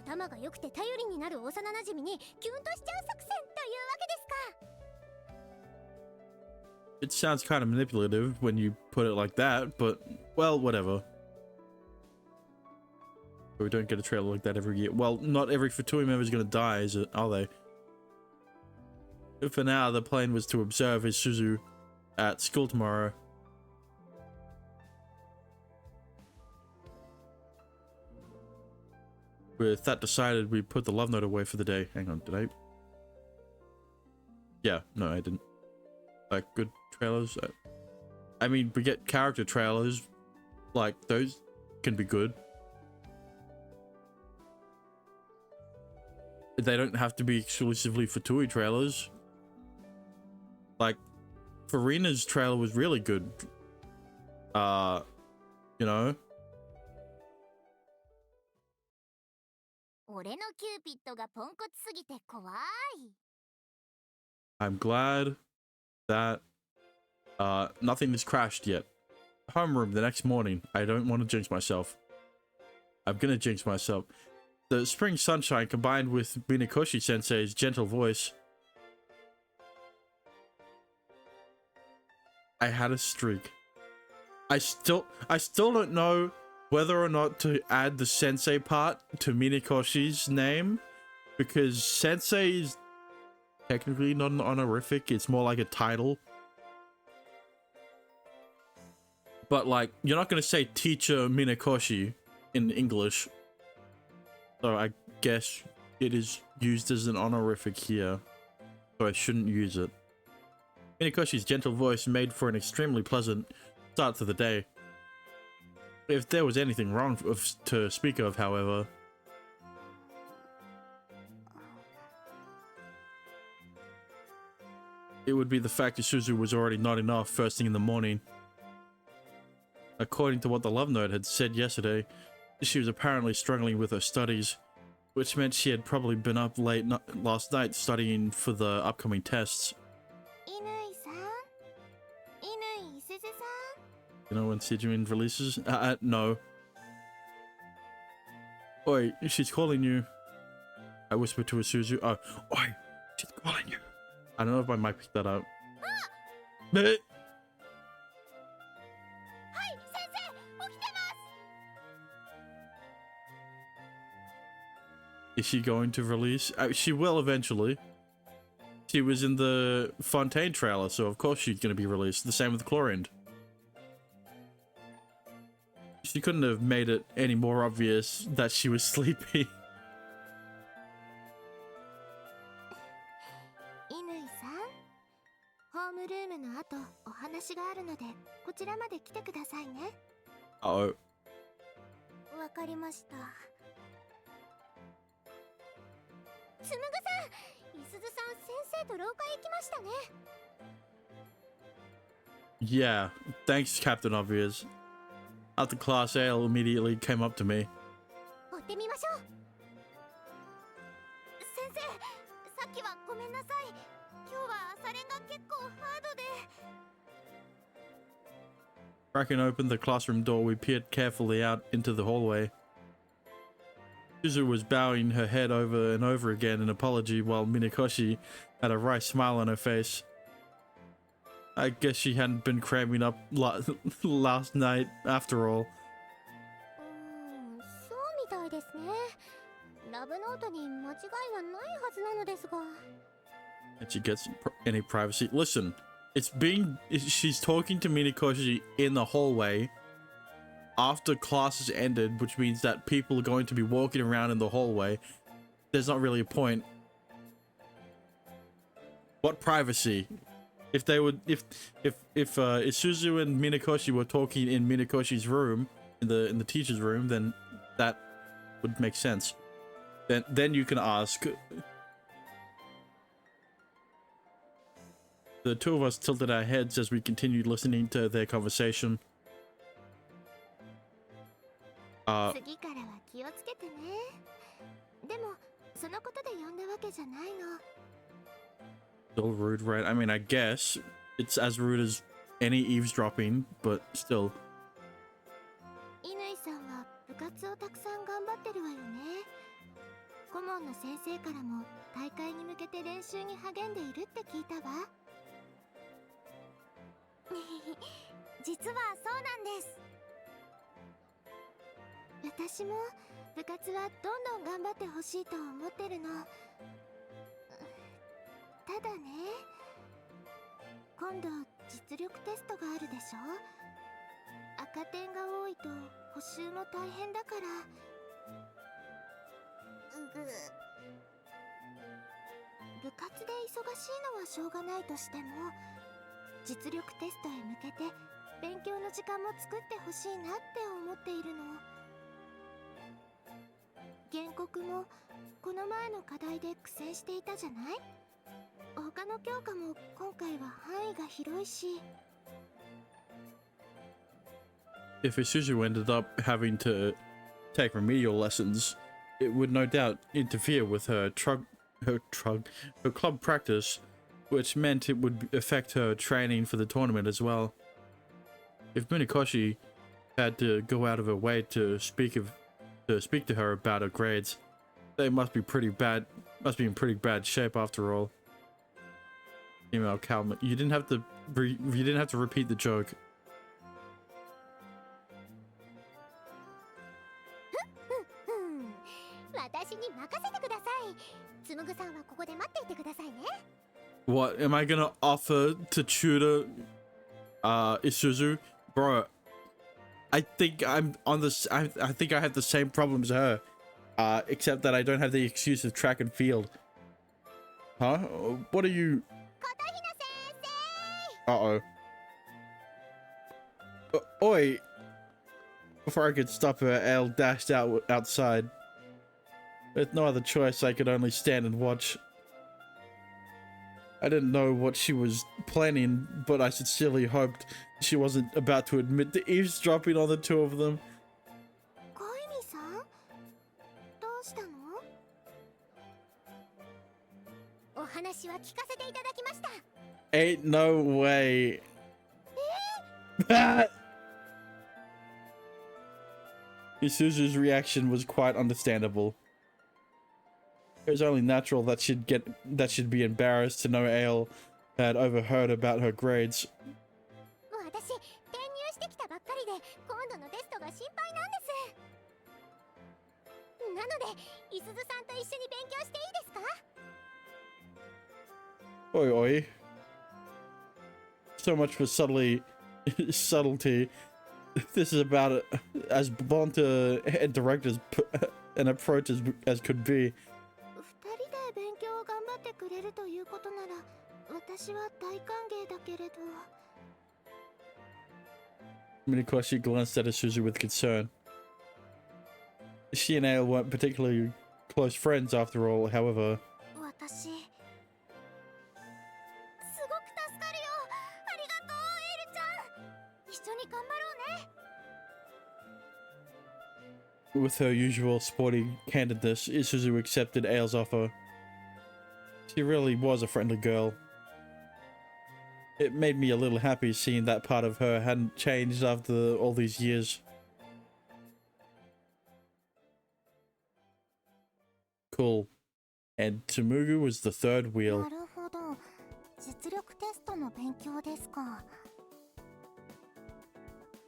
Speaker 2: 頭が良くて頼りになる幼馴染にキュンとしちゃう作戦というわけですか。
Speaker 1: It sounds kind of manipulative when you put it like that, but, well, whatever. We don't get a trailer like that every year. Well, not every Fatui member is going to die, is it? Are they? For now, the plan was to observe Isuzu at school tomorrow. With that decided, we put the love note away for the day. Hang on, did I? Yeah, no, I didn't. Like, good trailers? I mean, we get character trailers. Like, those can be good. They don't have to be exclusively Fatui trailers. Like, Farina's trailer was really good. You know?
Speaker 2: 俺のキューピッドがポンコツすぎて怖い。
Speaker 1: I'm glad that nothing has crashed yet. Homeroom the next morning. I don't want to jinx myself. I'm gonna jinx myself. The spring sunshine combined with Minakoshi sensei's gentle voice. I had a streak. I still don't know whether or not to add the sensei part to Minakoshi's name, because sensei is technically not an honorific, it's more like a title. But like, you're not gonna say teacher Minakoshi in English. So I guess it is used as an honorific here. So I shouldn't use it. Minakoshi's gentle voice made for an extremely pleasant start to the day. If there was anything wrong to speak of, however, it would be the fact that Isuzu was already nodding off first thing in the morning. According to what the love note had said yesterday, she was apparently struggling with her studies, which meant she had probably been up late last night studying for the upcoming tests.
Speaker 2: 乾さん、乾いすずさん。
Speaker 1: You know when Sejun releases? No. Oi, she's calling you. I whispered to Isuzu. Oh, oi, she's calling you. I don't know if I might pick that up. But
Speaker 2: はい、先生、起きてます。
Speaker 1: is she going to release? She will eventually. She was in the Fontaine trailer, so of course she's going to be released. The same with Chlorine. She couldn't have made it any more obvious that she was sleepy.
Speaker 2: 乾さん、ホームルームの後お話があるのでこちらまで来てくださいね。
Speaker 1: Uh-oh.
Speaker 2: わかりました。つむぐさん、いすずさん先生と廊下へ行きましたね。
Speaker 1: Yeah, thanks, Captain Obvious. After class, Ale immediately came up to me.
Speaker 2: 追ってみましょう。先生、さっきはごめんなさい。今日は朝練が結構ハードで。
Speaker 1: Cracking open the classroom door, we peered carefully out into the hallway. Suzu was bowing her head over and over again in apology while Minakoshi had a wry smile on her face. I guess she hadn't been cramming up last night after all.
Speaker 2: そうみたいですね。ラブノートに間違いはないはずなのですが。
Speaker 1: And she gets any privacy. Listen, she's talking to Minakoshi in the hallway after class has ended, which means that people are going to be walking around in the hallway. There's not really a point. What privacy? If they would, if Isuzu and Minakoshi were talking in Minakoshi's room, in the teacher's room, then that would make sense. Then you can ask. The two of us tilted our heads as we continued listening to their conversation.
Speaker 2: 次からは気をつけてね。でもそのことで呼んだわけじゃないの。
Speaker 1: Still rude, right? I mean, I guess it's as rude as any eavesdropping, but still.
Speaker 2: 乾さんは部活をたくさん頑張ってるわよね。顧問の先生からも大会に向けて練習に励んでいるって聞いたわ。実はそうなんです。私も部活はどんどん頑張ってほしいと思ってるの。ただね、今度実力テストがあるでしょ。赤点が多いと補習も大変だから。部活で忙しいのはしょうがないとしても、実力テストへ向けて勉強の時間も作ってほしいなって思っているの。原告もこの前の課題で苦戦していたじゃない。他の教科も今回は範囲が広いし。
Speaker 1: If Isuzu ended up having to take remedial lessons, it would no doubt interfere with her club practice, which meant it would affect her training for the tournament as well. If Minakoshi had to go out of her way to speak to her about her grades, they must be pretty bad. Must be in pretty bad shape after all. Email Calma. You didn't have to repeat the joke.
Speaker 2: 私に任せてください。つむぐさんはここで待っていてくださいね。
Speaker 1: What am I gonna offer to tutor Isuzu? Bro, I think I'm on this. I think I have the same problems as her, except that I don't have the excuse of track and field. Huh? What are you? Uh-oh. Oi! Before I could stop her, Elle dashed outside. With no other choice, I could only stand and watch. I didn't know what she was planning, but I sincerely hoped she wasn't about to admit to eavesdropping on the two of them.
Speaker 2: 小泉さん、どうしたの？お話は聞かせていただきました。
Speaker 1: Ain't no way. Isuzu's reaction was quite understandable. It was only natural that she'd be embarrassed to know Ale had overheard about her grades.
Speaker 2: 私転入してきたばっかりで今度のテストが心配なんです。なのでいすずさんと一緒に勉強していいですか？
Speaker 1: Oi oi. So much for subtlety. This is about as blunt and direct an approach as could be.
Speaker 2: 二人で勉強を頑張ってくれるということなら私は大歓迎だけれど。
Speaker 1: Minikoshi glanced at Isuzu with concern. She and Ale weren't particularly close friends after all, however.
Speaker 2: 私すごく助かるよ。ありがとうエルちゃん。一緒に頑張ろうね。
Speaker 1: With her usual sporty candidness, Isuzu accepted Ale's offer. She really was a friendly girl. It made me a little happy seeing that part of her hadn't changed after all these years. Cool. And Tsumugu was the third wheel.
Speaker 2: なるほど。実力テストの勉強ですか。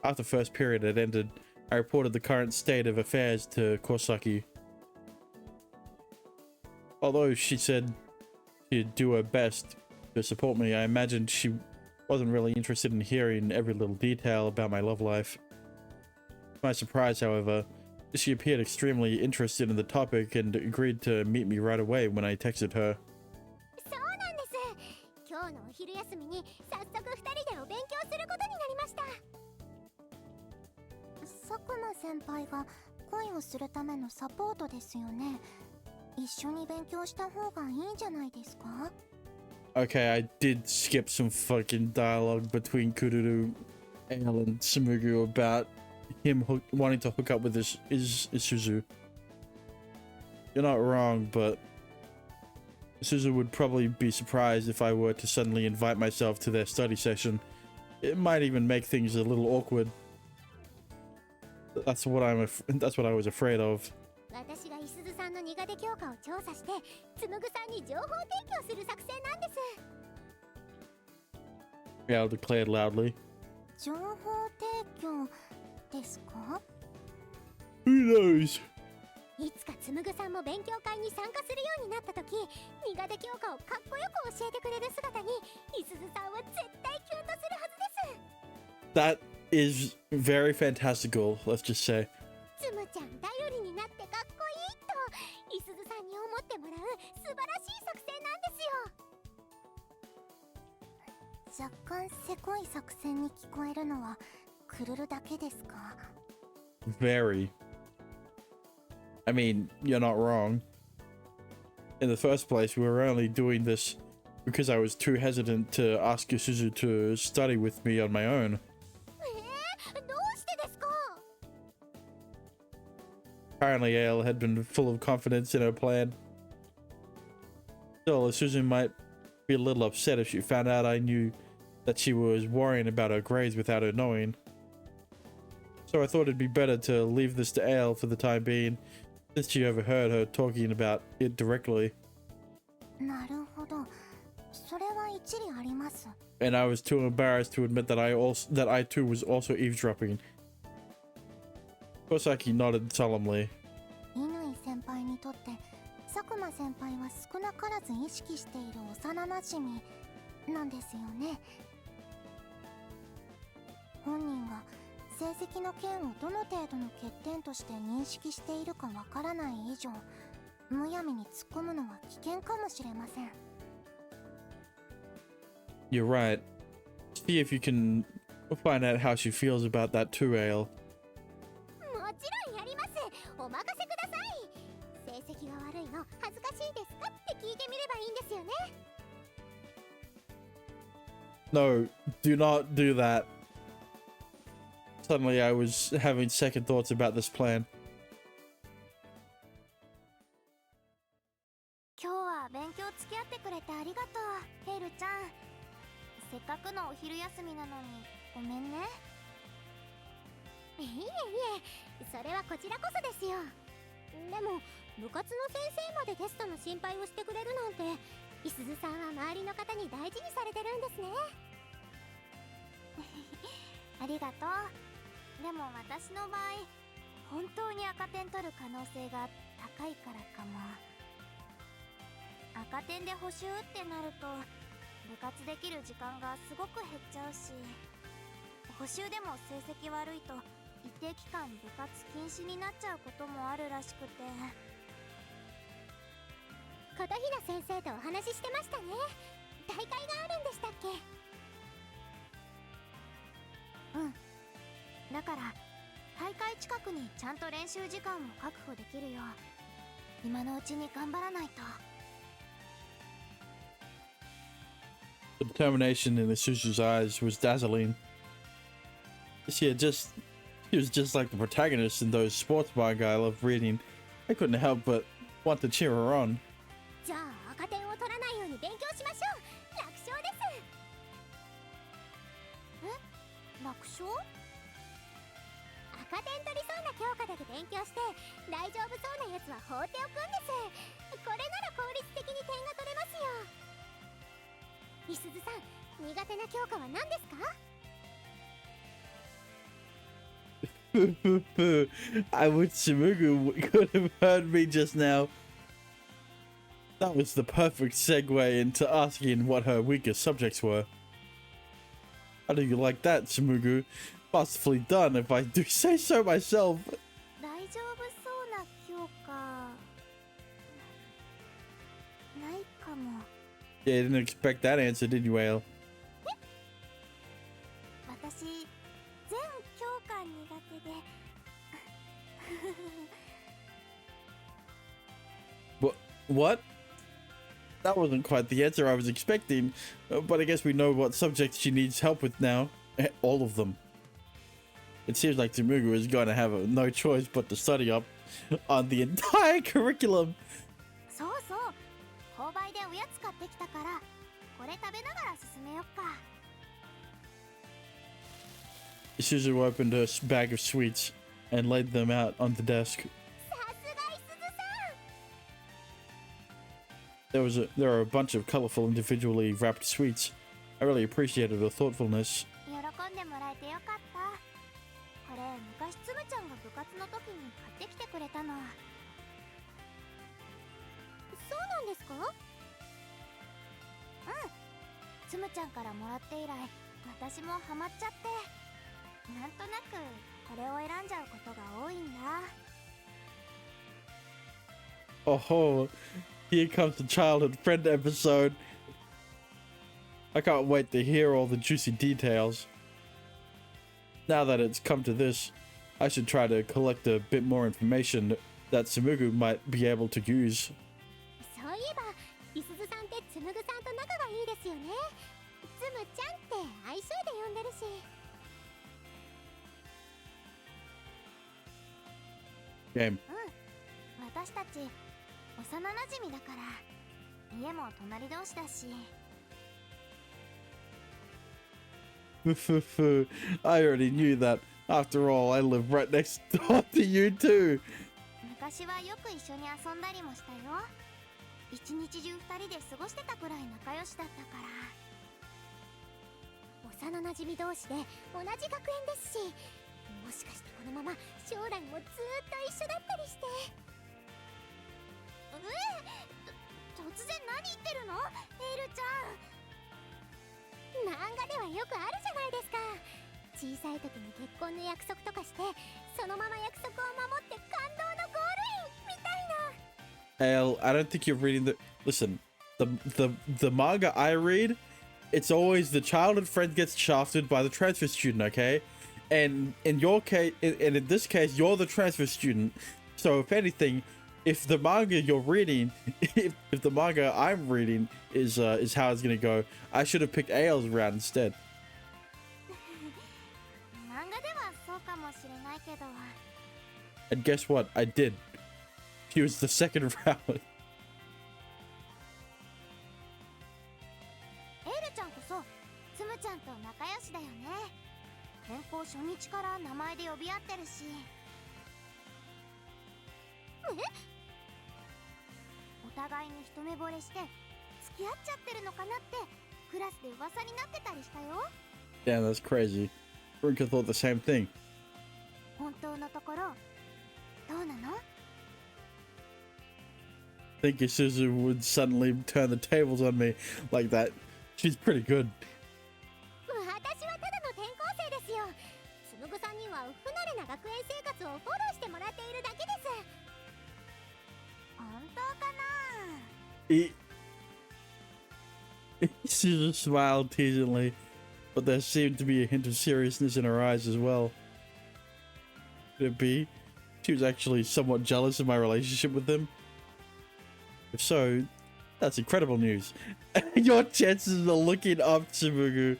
Speaker 1: After first period had ended, I reported the current state of affairs to Kosaki. Although she said she'd do her best to support me, I imagined she wasn't really interested in hearing every little detail about my love life. To my surprise, however, she appeared extremely interested in the topic and agreed to meet me right away when I texted her.
Speaker 2: そうなんです。今日のお昼休みに早速二人でお勉強することになりました。佐久間先輩が恋をするためのサポートですよね。一緒に勉強した方がいいんじゃないですか？
Speaker 1: Okay, I did skip some fucking dialogue between Kururu, Ale, and Tsumugu about him wanting to hook up with Isuzu. You're not wrong, but Isuzu would probably be surprised if I were to suddenly invite myself to their study session. It might even make things a little awkward. That's what I was afraid of.
Speaker 2: 私がいすずさんの苦手教科を調査してつむぐさんに情報提供する作戦なんです。
Speaker 1: Ale declared loudly.
Speaker 2: 情報提供ですか？
Speaker 1: Who knows?
Speaker 2: いつかつむぐさんも勉強会に参加するようになった時、苦手教科をかっこよく教えてくれる姿にいすずさんは絶対キュンとするはずです。
Speaker 1: That is very fantastical, let's just say.
Speaker 2: つむちゃん頼りになってかっこいいといすずさんに思ってもらう素晴らしい作戦なんですよ。若干せこい作戦に聞こえるのはクルルだけですか？
Speaker 1: Very. I mean, you're not wrong. In the first place, we were only doing this because I was too hesitant to ask Isuzu to study with me on my own.
Speaker 2: どうしてですか？
Speaker 1: Apparently, Ale had been full of confidence in her plan. Still, Isuzu might be a little upset if she found out I knew that she was worrying about her grades without her knowing. So I thought it'd be better to leave this to Ale for the time being, since she overheard her talking about it directly.
Speaker 2: なるほど。それは一理あります。
Speaker 1: And I was too embarrassed to admit that I too was also eavesdropping. Kosaki nodded solemnly.
Speaker 2: 乾先輩にとって佐久間先輩は少なからず意識している幼なじみなんですよね。本人が成績の件をどの程度の欠点として認識しているかわからない以上、むやみに突っ込むのは危険かもしれません。
Speaker 1: You're right. See if you can find out how she feels about that too, Ale.
Speaker 2: もちろんやります。お任せください。成績が悪いの恥ずかしいですかって聞いてみればいいんですよね。
Speaker 1: No, do not do that. Suddenly I was having second thoughts about this plan.
Speaker 2: 今日は勉強付き合ってくれてありがとう、ヘイルちゃん。せっかくのお昼休みなのにごめんね。いえいえ、それはこちらこそですよ。でも部活の先生までテストの心配をしてくれるなんて、いすずさんは周りの方に大事にされてるんですね。ありがとう。でも私の場合、本当に赤点取る可能性が高いからかも。赤点で補習ってなると部活できる時間がすごく減っちゃうし、補習でも成績悪いと一定期間部活禁止になっちゃうこともあるらしくて。琴平先生とお話ししてましたね。大会があるんでしたっけ？うん。だから大会近くにちゃんと練習時間を確保できるよう今のうちに頑張らないと。
Speaker 1: The determination in Isuzu's eyes was dazzling. She was just like the protagonist in those sports manga I love reading. I couldn't help but want to cheer her on.
Speaker 2: じゃあ赤点を取らないように勉強しましょう。楽勝です。え？楽勝？赤点取りそうな教科だけ勉強して大丈夫そうなやつは放っておくんです。これなら効率的に点が取れますよ。いすずさん、苦手な教科は何ですか？
Speaker 1: I wish Shimugu could have heard me just now. That was the perfect segue into asking what her weakest subjects were. How do you like that, Shimugu? Masterfully done, if I do say so myself.
Speaker 2: 大丈夫そうな教科ないかも。
Speaker 1: Yeah, you didn't expect that answer, did you, Ale?
Speaker 2: 私全教科苦手で。
Speaker 1: What? That wasn't quite the answer I was expecting, but I guess we know what subjects she needs help with now. All of them. It seems like Tsumugu is going to have no choice but to study up on the entire curriculum.
Speaker 2: そうそう、購買でおやつ買ってきたからこれ食べながら進めよっか。
Speaker 1: Isuzu opened her bag of sweets and laid them out on the desk.
Speaker 2: さすがいすずさん。
Speaker 1: There are a bunch of colorful, individually wrapped sweets. I really appreciated her thoughtfulness.
Speaker 2: 喜んでもらえてよかった。これ昔つむちゃんが部活の時に買ってきてくれたの。そうなんですか？うん、つむちゃんからもらって以来私もハマっちゃって、なんとなくこれを選んじゃうことが多いんだ。
Speaker 1: Oh, here comes the childhood friend episode. I can't wait to hear all the juicy details. Now that it's come to this, I should try to collect a bit more information that Tsumugu might be able to use.
Speaker 2: そういえばいすずさんってつむぐさんと仲がいいですよね。つむちゃんって愛称で呼んでるし。
Speaker 1: Game.
Speaker 2: 私たち幼なじみだから家も隣同士だし。
Speaker 1: I already knew that. After all, I live right next door to you too.
Speaker 2: 昔はよく一緒に遊んだりもしたよ。一日中二人で過ごしてたくらい仲良しだったから。幼なじみ同士で同じ学園ですし、もしかしてこのまま将来もずーっと一緒だったりして。突然何言ってるのエルちゃん。漫画ではよくあるじゃないですか。小さい時に結婚の約束とかしてそのまま約束を守って感動のゴールインみたいな。
Speaker 1: Ale, I don't think you're reading the. Listen, the manga I read, it's always the childhood friend gets shafted by the transfer student, okay? And in your case, and in this case, you're the transfer student. So if anything, if the manga you're reading, if the manga I'm reading is how it's gonna go, I should have picked Ale's route instead.
Speaker 2: 漫画ではそうかもしれないけど。
Speaker 1: And guess what? I did. He was the second round.
Speaker 2: エルちゃんこそつむちゃんと仲良しだよね。転校初日から名前で呼び合ってお互いに一目惚れして付き合っちゃってるのかなってクラスで噂になってたりしたよ。
Speaker 1: Damn, that's crazy. Ruka thought the same thing.
Speaker 2: 本当のところどうなの？
Speaker 1: I think Isuzu would suddenly turn the tables on me like that. She's pretty good.
Speaker 2: 私はただの転校生ですよ。つむぐさんには不慣れな学園生活をフォローしてもらっているだけです。本当かな？
Speaker 1: Isuzu smiled teasingly, but there seemed to be a hint of seriousness in her eyes as well. Could it be she was actually somewhat jealous of my relationship with him? If so, that's incredible news. Your chances of looking up Tsumugu.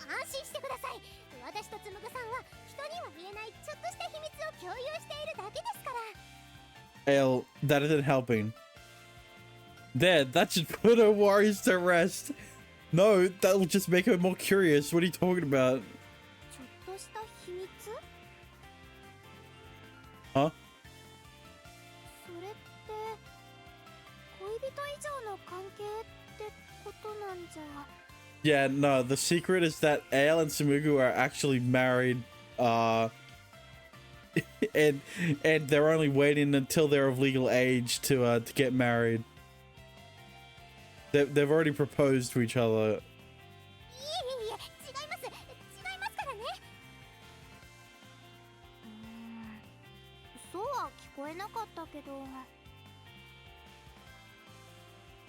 Speaker 2: 安心してください。私とつむぐさんは人には言えないちょっとした秘密を共有しているだけですから。
Speaker 1: Ale, that isn't helping. There, that should put her worries to rest. No, that will just make her more curious. What are you talking about?
Speaker 2: ちょっとした秘密？
Speaker 1: Huh?
Speaker 2: それって恋人以上の関係ってことなんじゃ。
Speaker 1: Yeah, no, the secret is that Ale and Tsumugu are actually married, and they're only waiting until they're of legal age to get married. They've already proposed to each other.
Speaker 2: いえいえいえ、違いますからね。そうは聞こえなかったけど。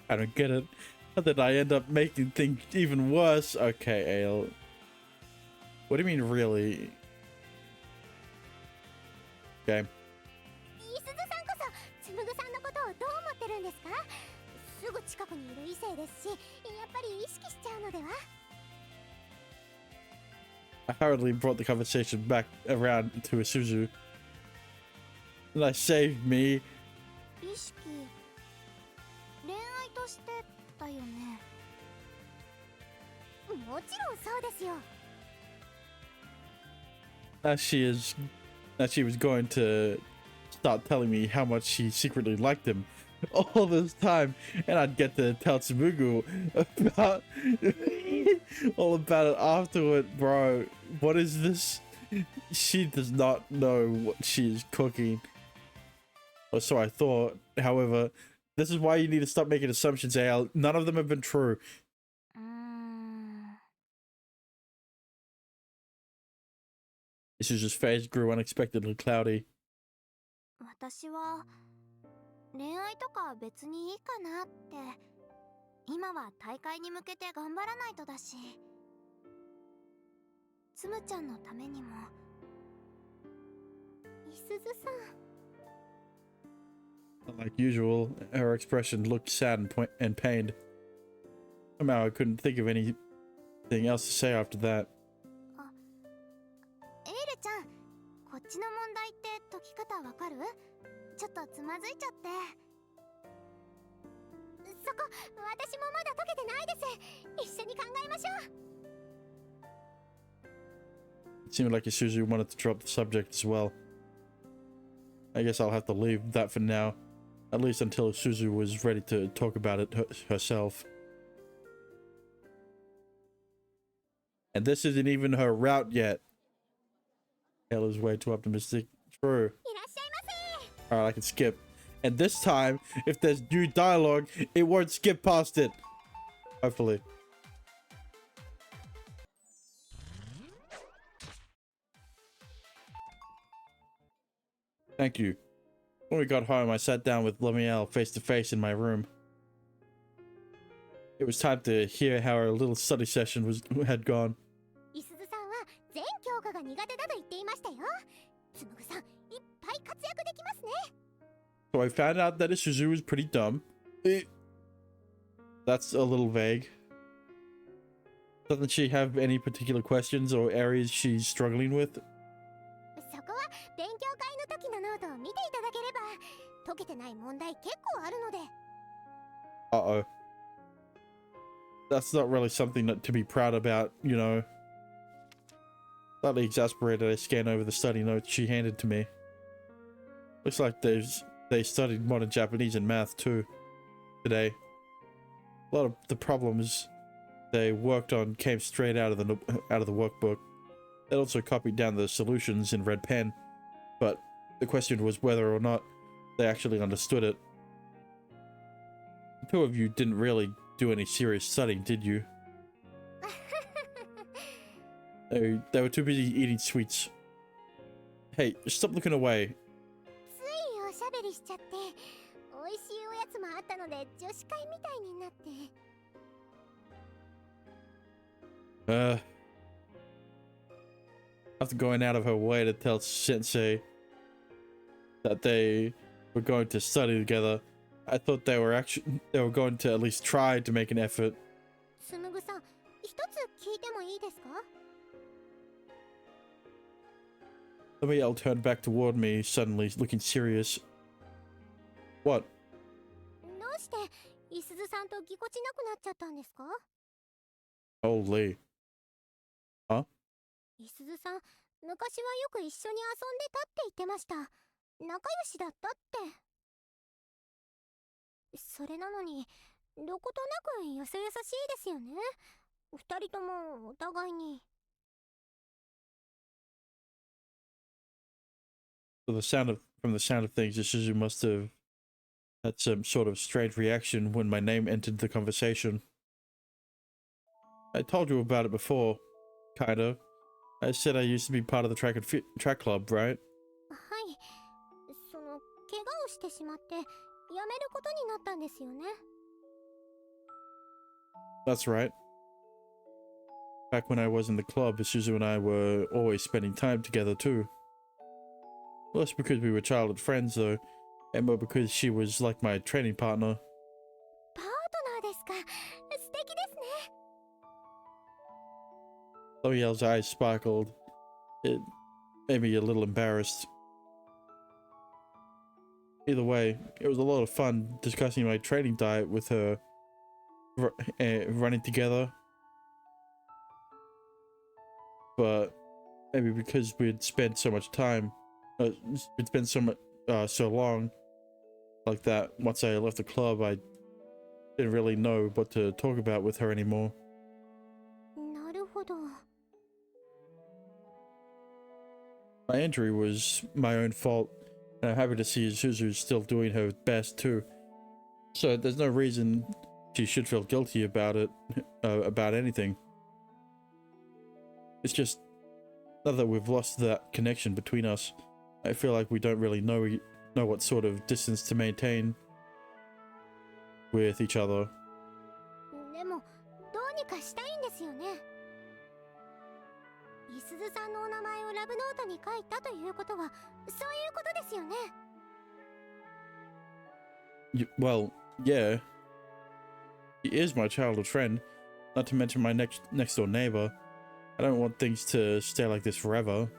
Speaker 1: I don't get it. How did I end up making things even worse? Okay, Ale. What do you mean, really? Okay.
Speaker 2: いすずさんこそつむぐさんのことをどう思ってるんですか？すぐ近くにいる異性ですし、やっぱり意識しちゃうのでは？
Speaker 1: I hurriedly brought the conversation back around to Isuzu. And I saved me.
Speaker 2: 意識、恋愛としてだよね。もちろんそうですよ。
Speaker 1: As she was going to start telling me how much she secretly liked him all this time, and I'd get to tell Tsumugu about all about it afterward. Bro, what is this? She does not know what she is cooking, or so I thought. However, this is why you need to stop making assumptions, Al. None of them have been true. Isuzu's face grew unexpectedly cloudy.
Speaker 2: 私は恋愛とか別にいいかなって。今は大会に向けて頑張らないとだし、つむちゃんのためにも。いすずさん。
Speaker 1: Like usual, her expression looked sad and pained. Somehow I couldn't think of anything else to say after that.
Speaker 2: エールちゃん、こっちの問題って解き方わかる？ちょっとつまずいちゃって。そこ、私もまだ解けてないです。一緒に考えましょう。
Speaker 1: It seemed like Isuzu wanted to drop the subject as well. I guess I'll have to leave that for now. At least until Isuzu was ready to talk about it herself. And this isn't even her route yet. Hell is way too optimistic. True. Alright, I can skip. And this time, if there's new dialogue, it won't skip past it. Hopefully. Thank you. When we got home, I sat down with Lamiel face to face in my room. It was time to hear how our little study session had gone.
Speaker 2: いすずさんは全教科が苦手だと言っていましたよ。つむぐさん、いっぱい活躍できますね。
Speaker 1: So I found out that Isuzu was pretty dumb. That's a little vague. Doesn't she have any particular questions or areas she's struggling with?
Speaker 2: そこは勉強会の時のノートを見ていただければ、解けてない問題結構あるので。
Speaker 1: Uh-oh. That's not really something to be proud about, you know. Slightly exasperated, I scanned over the study notes she handed to me. Looks like they studied modern Japanese and math too today. A lot of the problems they worked on came straight out of the workbook. They also copied down the solutions in red pen, but the question was whether or not they actually understood it. The two of you didn't really do any serious studying, did you? They were too busy eating sweets. Hey, stop looking away.
Speaker 2: ついおしゃべりしちゃって、美味しいおやつもあったので女子会みたいになって。
Speaker 1: After going out of her way to tell Sensei that they were going to study together, I thought they were going to at least try to make an effort.
Speaker 2: つむぐさん、一つ聞いてもいいですか？
Speaker 1: Samuel turned back toward me, suddenly looking serious. What?
Speaker 2: どうしていすずさんとぎこちなくなっちゃったんですか？
Speaker 1: Holy. Huh?
Speaker 2: いすずさん、昔はよく一緒に遊んでたって言ってました。仲良しだったって。それなのに、どことなくよそよそしいですよね。二人ともお互いに。
Speaker 1: From the sound of things, Isuzu must have had some sort of strange reaction when my name entered the conversation. I told you about it before, kind of. I said I used to be part of the track club, right?
Speaker 2: はい。怪我をしてしまって、辞めることになったんですよね。
Speaker 1: That's right. Back when I was in the club, Isuzu and I were always spending time together too. Less because we were childhood friends though, and more because she was like my training partner.
Speaker 2: パートナーですか。素敵ですね。
Speaker 1: Samuel's eyes sparkled. It made me a little embarrassed. Either way, it was a lot of fun discussing my training diet with her, running together. But maybe because we'd spent so much time, it's been so long like that. Once I left the club, I didn't really know what to talk about with her anymore.
Speaker 2: なるほど。
Speaker 1: My injury was my own fault, and I'm happy to see Suzu still doing her best too. So there's no reason she should feel guilty about it, about anything. It's just, now that we've lost that connection between us, I feel like we don't really know what sort of distance to maintain with each other.
Speaker 2: でも、どうにかしたいんですよね。いすずさんのお名前をラブノートに書いたということは、そういうことですよね。
Speaker 1: Well, yeah. He is my childhood friend, not to mention my next door neighbor. I don't want things to stay like this forever.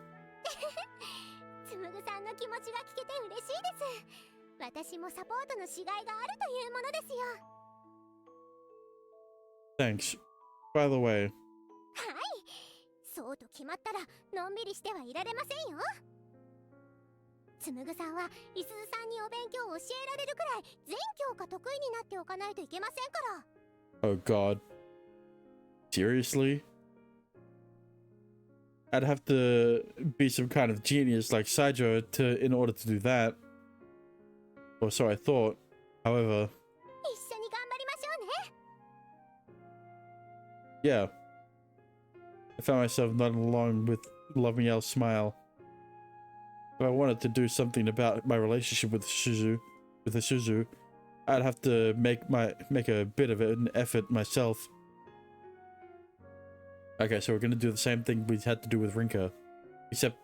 Speaker 2: つむぐさんの気持ちが聞けて嬉しいです。私もサポートのしがいがあるというものですよ。
Speaker 1: Thanks. By the way.
Speaker 2: はい。そうと決まったらのんびりしてはいられませんよ。つむぐさんはいすずさんにお勉強を教えられるくらい全教科得意になっておかないといけませんから。
Speaker 1: Oh God. Seriously? I'd have to be some kind of genius like Saijo in order to do that. Or so I thought. However.
Speaker 2: 一緒に頑張りましょうね。
Speaker 1: Yeah. I found myself nodding along with Lamiel's smile. If I wanted to do something about my relationship with Isuzu, I'd have to make a bit of an effort myself. Okay, so we're gonna do the same thing we had to do with Rinka, except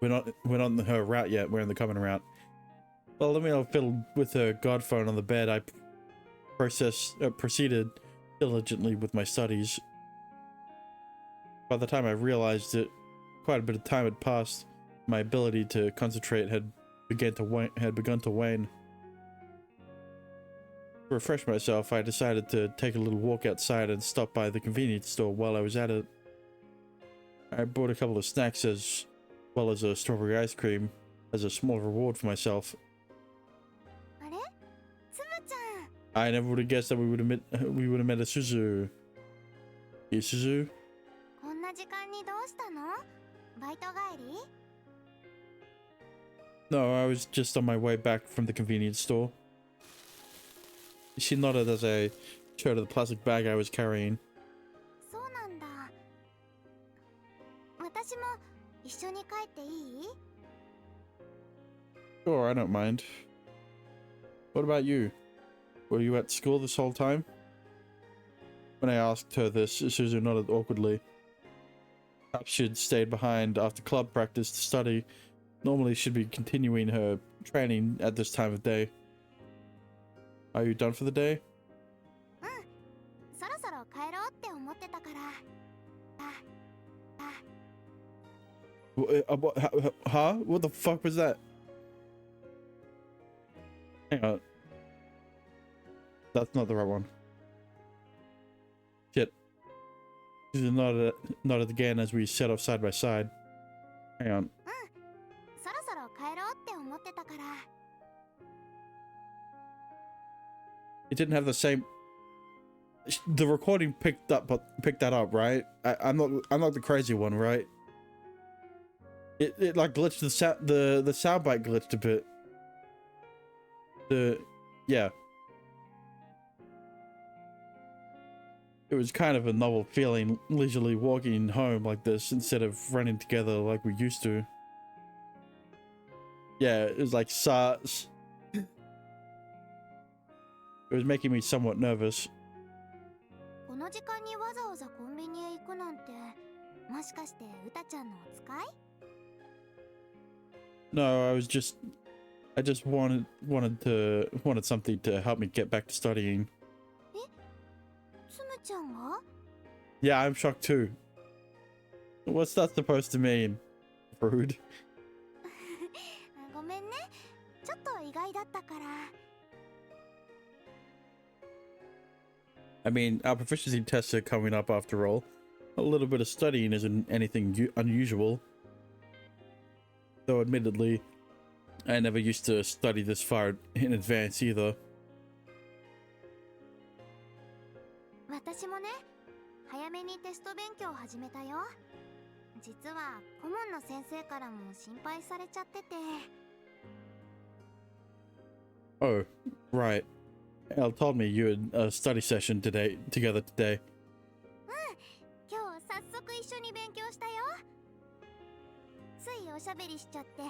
Speaker 1: we're not on her route yet. We're in the common route. Well, Lamiel fiddled with her god phone on the bed. I proceeded diligently with my studies. By the time I realized it, quite a bit of time had passed. My ability to concentrate had begun to wane. To refresh myself, I decided to take a little walk outside and stop by the convenience store while I was at it. I bought a couple of snacks as well as a strawberry ice cream. as a small reward for myself.
Speaker 2: あれつむちゃん
Speaker 1: I never would have guessed that we would have met a Suzu. Suzu?
Speaker 2: こんな時間にどうしたのバイト帰り
Speaker 1: No, I was just on my way back from the convenience store. She nodded as I showed her the plastic bag I was carrying.
Speaker 2: そうなんだ私も一緒に帰っていい
Speaker 1: Sure, I don't mind. What about you? Were you at school this whole time? When I asked her this, Suzu nodded awkwardly. Perhaps she'd stayed behind after club practice to study. Normally she'd be continuing her training at this time of day. Are you done for the day?
Speaker 2: そろそろ帰ろうって思ってたから
Speaker 1: Huh? What the fuck was that? Hang on. That's not the right one. Shit. She nodded again as we set off side by side. Hang on.
Speaker 2: そろそろ帰ろうって思ってたから
Speaker 1: It didn't have the same. The recording picked that up, right? I'm not the crazy one, right? It like glitched the soundbite glitched a bit. Yeah. It was kind of a novel feeling, leisurely walking home like this instead of running together like we used to. Yeah, it was like SARS. It was making me somewhat nervous.
Speaker 2: この時間にわざわざコンビニへ行くなんてもしかしてうたちゃんのお使い
Speaker 1: No, I just wanted something to help me get back to studying.
Speaker 2: つむちゃんが
Speaker 1: Yeah, I'm shocked too. What's that supposed to mean? Rude.
Speaker 2: ごめんねちょっと意外だったから
Speaker 1: I mean, our proficiency tests are coming up after all. A little bit of studying isn't anything unusual. Though admittedly, I never used to study this far in advance either.
Speaker 2: 私もね早めにテスト勉強を始めたよ実は顧問の先生からも心配されちゃってて
Speaker 1: Oh, right. Elle told me you had a study session together today.
Speaker 2: 今日早速一緒に勉強したよついおしゃべりしちゃって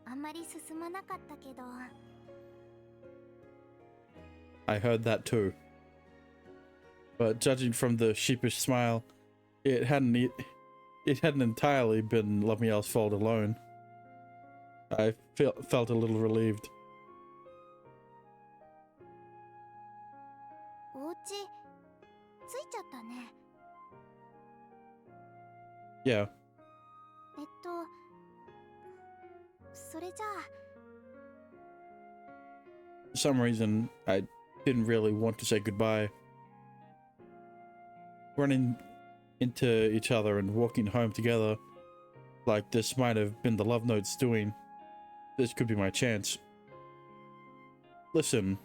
Speaker 2: あんまり進まなかったけど
Speaker 1: I heard that too. But judging from the sheepish smile, it hadn't entirely been Lamiel's fault alone. I felt a little relieved.
Speaker 2: お家着いちゃったね
Speaker 1: Yeah.
Speaker 2: それじゃあ
Speaker 1: For some reason, I didn't really want to say goodbye. Running into each other and walking home together, like this might have been the love notes doing. This could be my chance. Listen.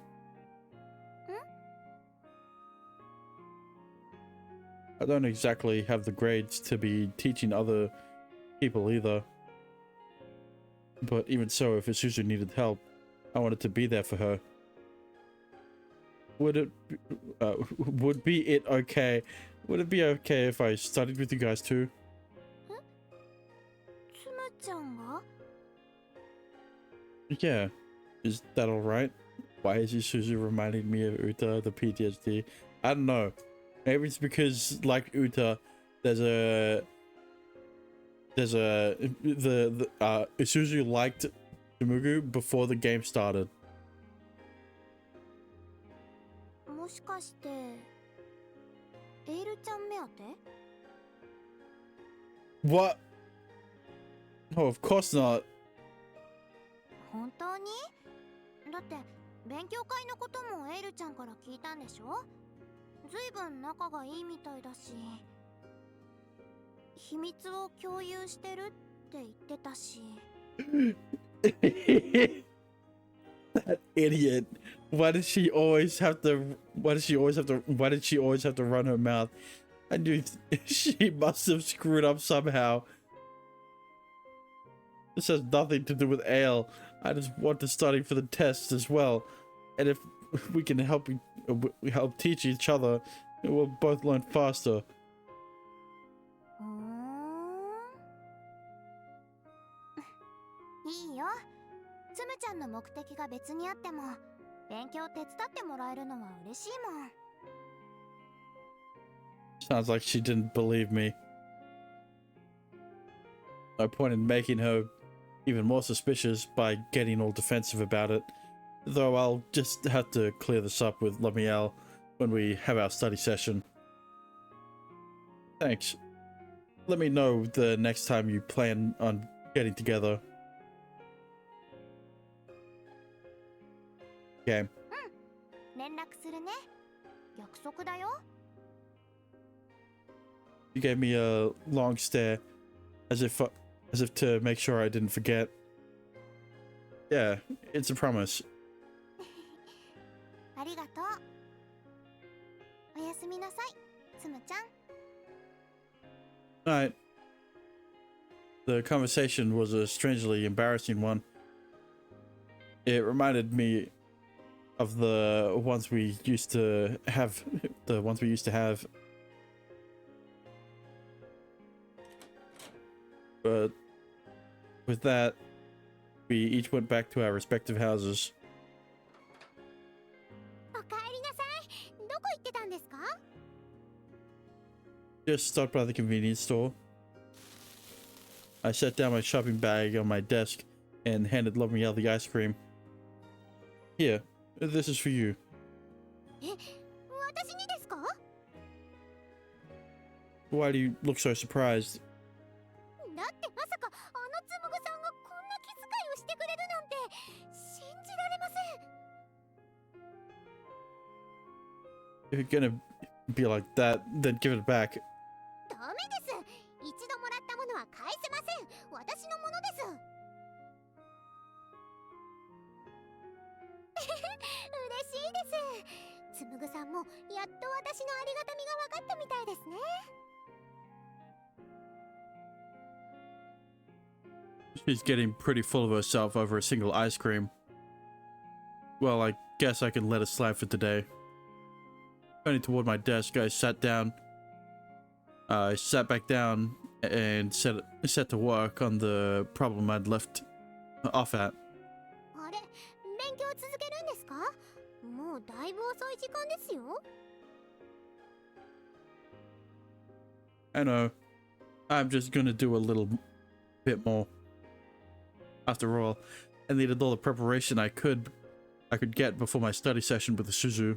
Speaker 1: I don't exactly have the grades to be teaching other people either. But even so, if Isuzu needed help, I wanted to be there for her. Would it be okay if I studied with you guys too?
Speaker 2: つむちゃんが
Speaker 1: Yeah. Is that alright? Why is Isuzu reminding me of Uta, the PTSD? I don't know. Maybe it's because, like Uta, Isuzu liked Tsumugu before the game started.
Speaker 2: もしかしてエールちゃん目当て
Speaker 1: What? Oh, of course not.
Speaker 2: 本当にだって勉強会のこともエールちゃんから聞いたんでしょずいぶん仲がいいみたいだし秘密を共有してるって言ってたし
Speaker 1: That idiot. Why did she always have to run her mouth? I knew she must have screwed up somehow. This has nothing to do with Ale. I just want to study for the tests as well. And if we can help teach each other, we'll both learn faster.
Speaker 2: いいよ。つむちゃんの目的が別にあっても、勉強手伝ってもらえるのは嬉しいもん。
Speaker 1: Sounds like she didn't believe me. No point in making her even more suspicious by getting all defensive about it. Though I'll just have to clear this up with Lamiel when we have our study session. Thanks. Let me know the next time you plan on getting together. Okay.
Speaker 2: 連絡するね。約束だよ。
Speaker 1: You gave me a long stare, as if to make sure I didn't forget. Yeah, it's a promise.
Speaker 2: ありがとう。おやすみなさい、つむちゃん。
Speaker 1: Night. The conversation was a strangely embarrassing one. It reminded me of the ones we used to have. But with that, we each went back to our respective houses.
Speaker 2: おかえりなさい。どこ行ってたんですか？
Speaker 1: Just stopped by the convenience store. I set down my shopping bag on my desk and handed Lomiel the ice cream. Here, this is for you.
Speaker 2: え、私にですか？
Speaker 1: Why do you look so surprised?
Speaker 2: だってまさかあのつむぐさんがこんな気遣いをしてくれるなんて信じられません。
Speaker 1: If you're gonna be like that, then give it back.
Speaker 2: ダメです。一度もらったものは返せません。私のものです。嬉しいです。つむぐさんもやっと私のありがたみが分かったみたいですね。
Speaker 1: She's getting pretty full of herself over a single ice cream. Well, I guess I can let it slide for today. Turning toward my desk, I sat back down and set to work on the problem I'd left off at.
Speaker 2: あれ、勉強続けるんですか？もうだいぶ遅い時間ですよ。
Speaker 1: I know. I'm just gonna do a little bit more. After all, I needed all the preparation I could get before my study session with the Suzu.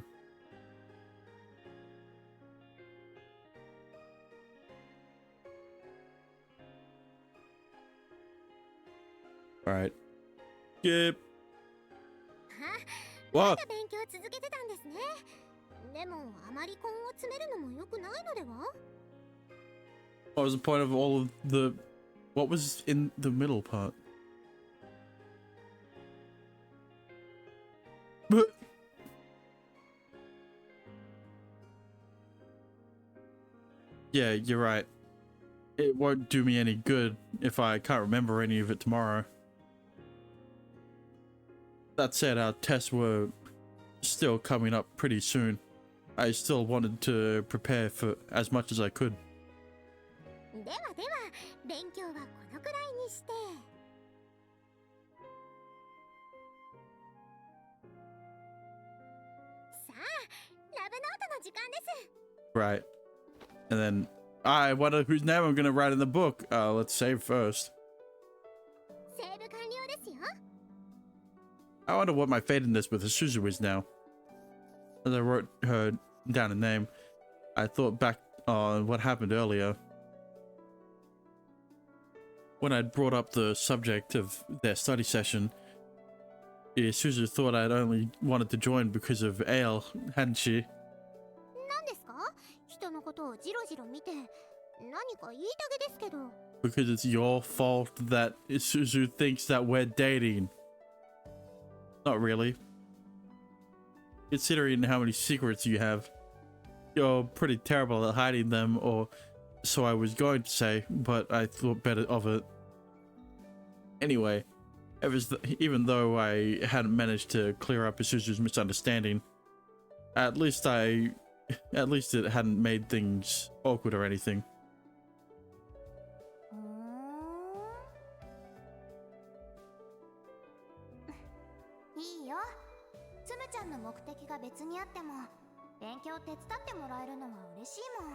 Speaker 1: Alright. Skip.
Speaker 2: ま
Speaker 1: What?
Speaker 2: だ勉強続けてたんですね。でもあまり根を詰めるのも良くないのでは？
Speaker 1: What was the point of all of the... What was in the middle part? Yeah, you're right. It won't do me any good if I can't remember any of it tomorrow. That said, our tests were still coming up pretty soon. I still wanted to prepare for as much as I could.
Speaker 2: ではでは、勉強はこのくらいにして。さあ、ラブノートの時間です。
Speaker 1: Right. And then, I wonder whose name I'm gonna write in the book. Let's save first.
Speaker 2: セーブ完了ですよ。
Speaker 1: I wonder what my fate in this with Suzu is now. As I wrote her down a name, I thought back on what happened earlier. When I'd brought up the subject of their study session, Suzu thought I'd only wanted to join because of Ale, hadn't she?
Speaker 2: 何ですか？人のことをジロジロ見て、何か言いたげですけど。
Speaker 1: because it's your fault that Isuzu thinks that we're dating. Not really. Considering how many secrets you have, you're pretty terrible at hiding them, or so I was going to say, but I thought better of it. Anyway, even though I hadn't managed to clear up Isuzu's misunderstanding, at least it hadn't made things awkward or anything.
Speaker 2: いいよ。つむちゃんの目的が別にあっても、勉強手伝ってもらえるのは嬉しいも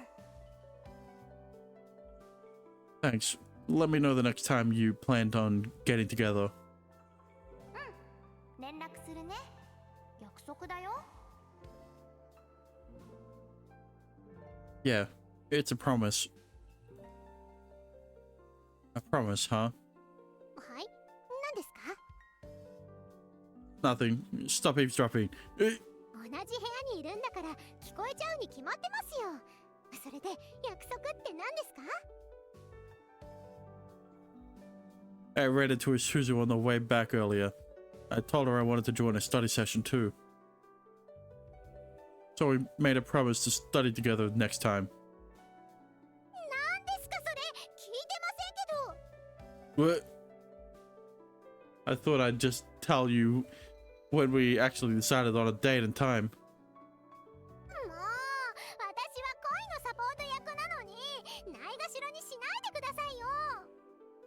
Speaker 2: ん。
Speaker 1: Thanks. Let me know the next time you planned on getting together.
Speaker 2: 連絡するね。約束だよ。
Speaker 1: Yeah, it's a promise. A promise, huh?
Speaker 2: はい。何ですか？
Speaker 1: Nothing. Stop eavesdropping.
Speaker 2: 同じ部屋にいるんだから聞こえちゃうに決まってますよ。それで約束って何ですか？
Speaker 1: I ran into Isuzu on the way back earlier. I told her I wanted to join a study session too. So we made a promise to study together next time.
Speaker 2: 何ですかそれ？聞いてませんけど。
Speaker 1: What? I thought I'd just tell you when we actually decided on a date and time.
Speaker 2: もう、私は恋のサポート役なのに、ないがしろにしないでくださいよ。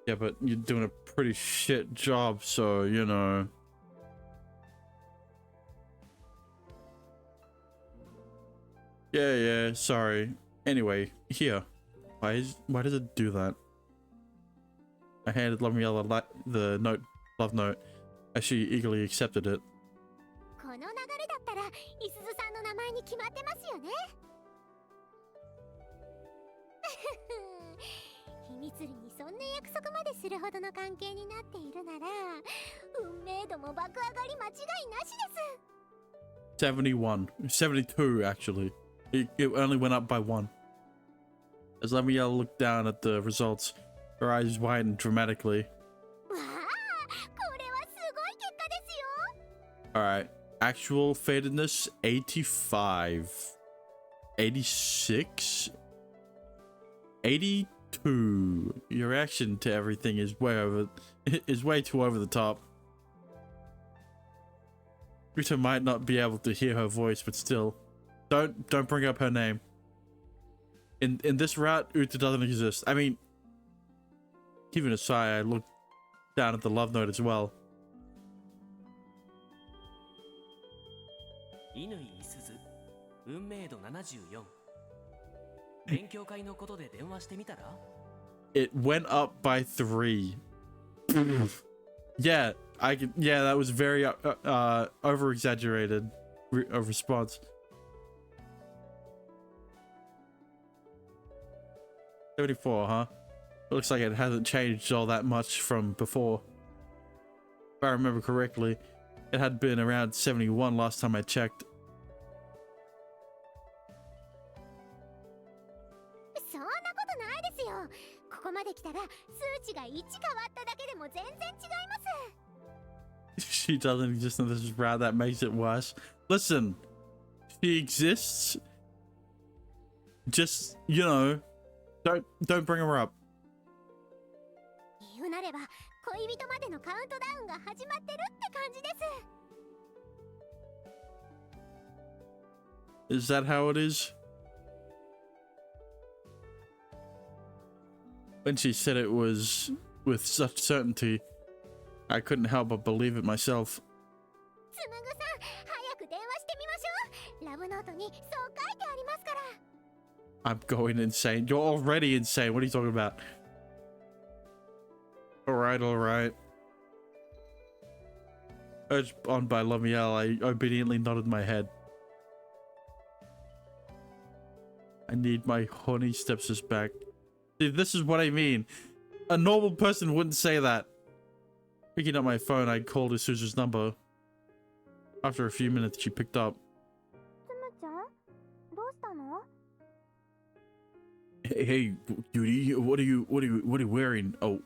Speaker 1: Yeah, but you're doing a pretty shit job, so, you know. Yeah, sorry. Anyway, here. Why does it do that? I handed Lamiela the love note as she eagerly accepted it.
Speaker 2: この流れだったら、いすずさんの名前に決まってますよね。秘密裏にそんな約束までするほどの関係になっているなら、運命度も爆上がり間違いなしです。
Speaker 1: 72 actually. It only went up by 1. As Lamiela looked down at the results, her eyes widened dramatically.
Speaker 2: わあ、これはすごい結果ですよ。
Speaker 1: Alright. Actual fatedness 85. 86? 82. Your reaction to everything is way too over the top. Rita might not be able to hear her voice, but still, don't bring up her name. In this route, Uta doesn't exist. I mean, even aside, I looked down at the love note as well.
Speaker 3: 乾いすず運命度74勉強会のことで電話してみたら
Speaker 1: It went up by 3. Yeah, that was very over exaggerated response. 74, huh? Looks like it hasn't changed all that much from before. If I remember correctly, it had been around 71 last time I checked.
Speaker 2: そんなことないですよ。ここまで来たら数値が1変わっただけでも全然違います。
Speaker 1: She doesn't exist in this route, that makes it worse. Listen, she exists. Just, you know, don't bring her up.
Speaker 2: 言うなれば恋人までのカウントダウンが始まってるって感じです。
Speaker 1: Is that how it is? When she said it was with such certainty, I couldn't help but believe it myself.
Speaker 2: つむぐさん、早く電話してみましょう。ラブノートにそう書いてありますから。
Speaker 1: I'm going insane. You're already insane. What are you talking about? Alright. Urged on by Lamiel, I obediently nodded my head. I need my horny stepsis back. See, this is what I mean. A normal person wouldn't say that. Picking up my phone, I called Isuzu's number. After a few minutes, she picked up.
Speaker 2: つむちゃん、どうしたの？
Speaker 1: Hey, Judy, what are you wearing? Oh.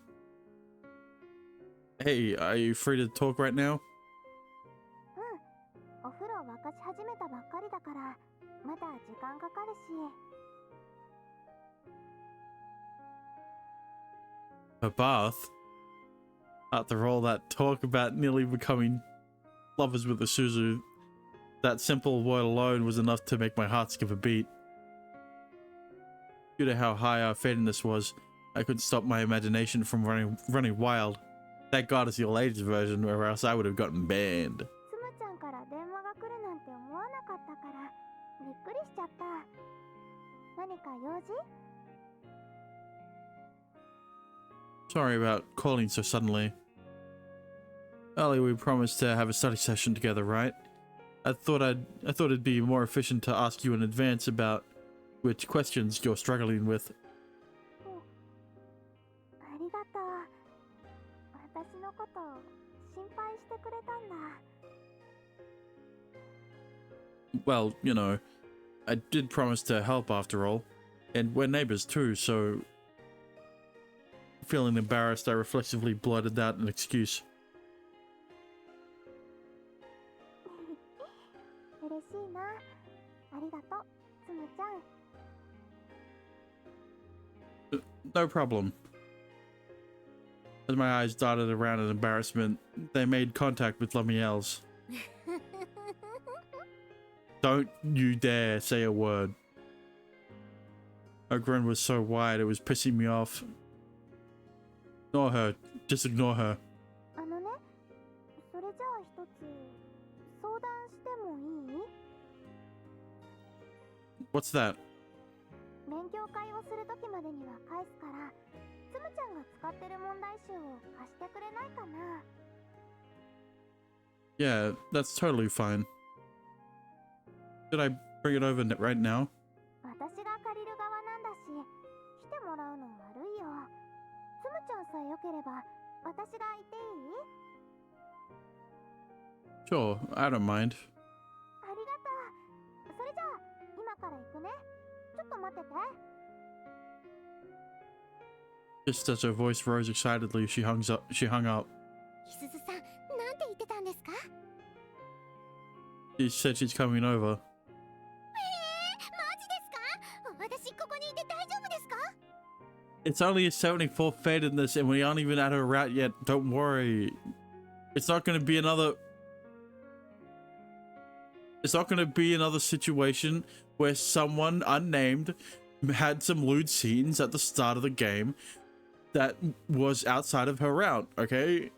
Speaker 1: Hey, are you free to talk right now?
Speaker 2: お風呂沸かし始めたばっかりだからまだ時間かかるし。
Speaker 1: A bath? After all that talk about nearly becoming lovers with Isuzu, that simple word alone was enough to make my heart skip a beat. Due to how high our fadedness was, I couldn't stop my imagination from running wild. Thank God it's the old ages version, or else I would have gotten banned.
Speaker 2: つむちゃんから電話が来るなんて思わなかったからびっくりしちゃった。何か用事？
Speaker 1: Sorry about calling so suddenly. Earlier we promised to have a study session together, right? I thought it'd be more efficient to ask you in advance about which questions you're struggling with.
Speaker 2: ありがとう。私のこと心配してくれたんだ。
Speaker 1: Well, you know, I did promise to help after all, and we're neighbors too, so... Feeling embarrassed, I reflexively blurted out an excuse.
Speaker 2: 嬉しいな。ありがとう、つむちゃん。
Speaker 1: No problem. As my eyes darted around in embarrassment, they made contact with Lumiel's. Don't you dare say a word. Her grin was so wide it was pissing me off. Ignore her. Just ignore her.
Speaker 2: あのね、それじゃあ一つ相談してもいい？
Speaker 1: What's that?
Speaker 2: 勉強会をするときまでには返すから、つむちゃんが使ってる問題集を貸してくれないかな？
Speaker 1: Yeah, that's totally fine. Should I bring it over right now?
Speaker 2: 私が借りる側なんだし、来てもらうの悪いよ。つむちゃんさえ良ければ、私がいていい？
Speaker 1: Sure, I don't mind.
Speaker 2: ありがとう。それじゃあ、今から行くね。ちょっと待ってて。
Speaker 1: Just as her voice rose excitedly, she hung up.
Speaker 2: ひすずさん、なんて言ってたんですか？
Speaker 1: She said she's coming over.
Speaker 2: マジですか？私ここにいて大丈夫ですか？
Speaker 1: It's only a 74 fadedness and we aren't even at her route yet. Don't worry. It's not going to be another... It's not going to be another situation where someone unnamed had some lewd scenes at the start of the game that was outside of her route, okay?
Speaker 2: イ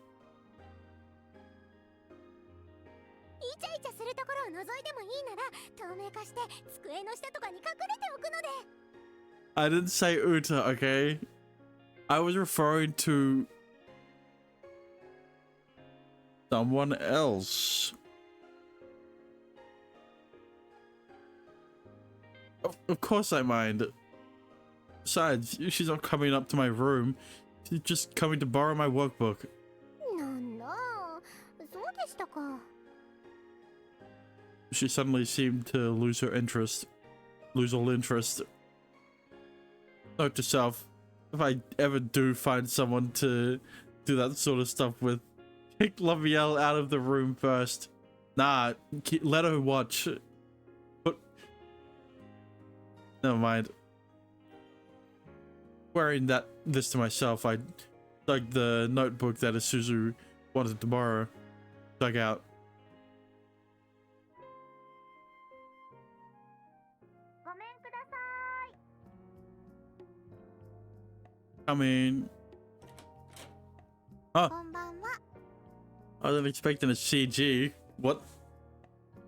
Speaker 2: チャイチャするところを覗いてもいいなら透明化して机の下とかに隠れておくので。
Speaker 1: I didn't say Uta, okay? I was referring to someone else. Of course I mind. Besides, she's not coming up to my room. She's just coming to borrow my workbook.
Speaker 2: なんだ、そうでしたか。
Speaker 1: She suddenly seemed to lose all interest. Note to self, if I ever do find someone to do that sort of stuff with, kick Lavielle out of the room first. Nah, let her watch. But never mind. Wearing this to myself, I dug the notebook that Isuzu wanted to borrow. Dug out.
Speaker 2: ごめんください。
Speaker 1: I mean... Oh,
Speaker 2: こんばんは。
Speaker 1: I wasn't expecting a CG. What?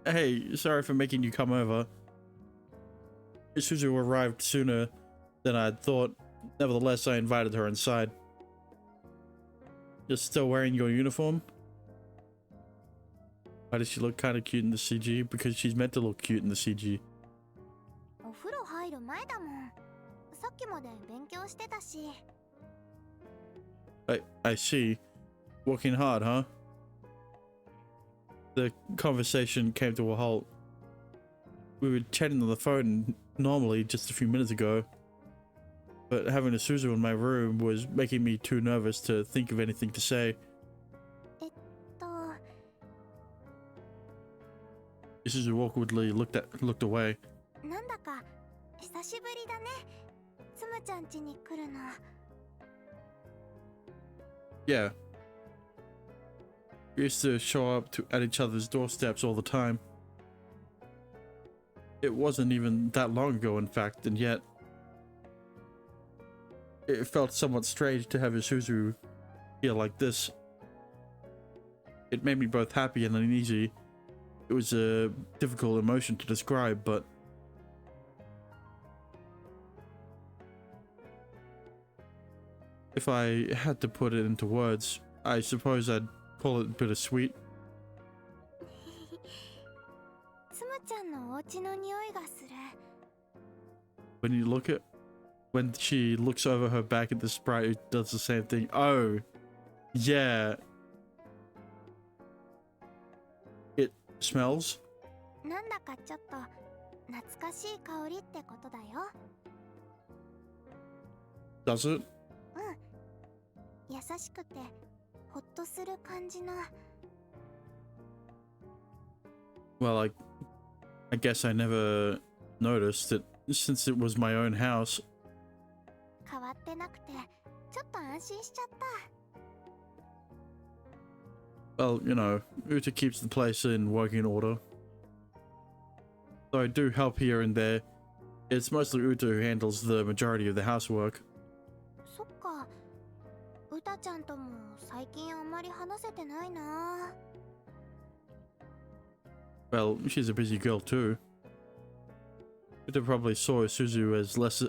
Speaker 1: Hey, sorry for making you come over. Isuzu arrived sooner than I had thought. Nevertheless, I invited her inside. You're still wearing your uniform? Why does she look kind of cute in the CG? Because she's meant to look cute in the CG.
Speaker 2: お風呂入る前だもん。さっきまで勉強してたし。
Speaker 1: I see. Working hard, huh? The conversation came to a halt. We were chatting on the phone normally just a few minutes ago. but having a Suzu in my room was making me too nervous to think of anything to say.
Speaker 2: と
Speaker 1: Suzu awkwardly looked away.
Speaker 2: なんだか久しぶりだね。つむちゃん家に来るの。
Speaker 1: Yeah. We used to show up at each other's doorsteps all the time. It wasn't even that long ago, in fact, and yet it felt somewhat strange to have Isuzu here like this. It made me both happy and uneasy. It was a difficult emotion to describe, but if I had to put it into words, I suppose I'd call it bittersweet.
Speaker 2: つむちゃんのお家の匂いがする。
Speaker 1: When she looks over her back at the sprite, it does the same thing. Oh, yeah. It smells.
Speaker 2: なんだかちょっと懐かしい香りってことだよ。
Speaker 1: Does it?
Speaker 2: 優しくてほっとする感じの。
Speaker 1: Well, I guess I never noticed it since it was my own house.
Speaker 2: 変わってなくてちょっと安心しちゃった。
Speaker 1: Well, you know, Uta keeps the place in working order. Though I do help here and there, it's mostly Uta who handles the majority of the housework.
Speaker 2: そっか。うたちゃんとも最近あんまり話せてないな。
Speaker 1: Well, she's a busy girl too. Uta probably saw Suzu as less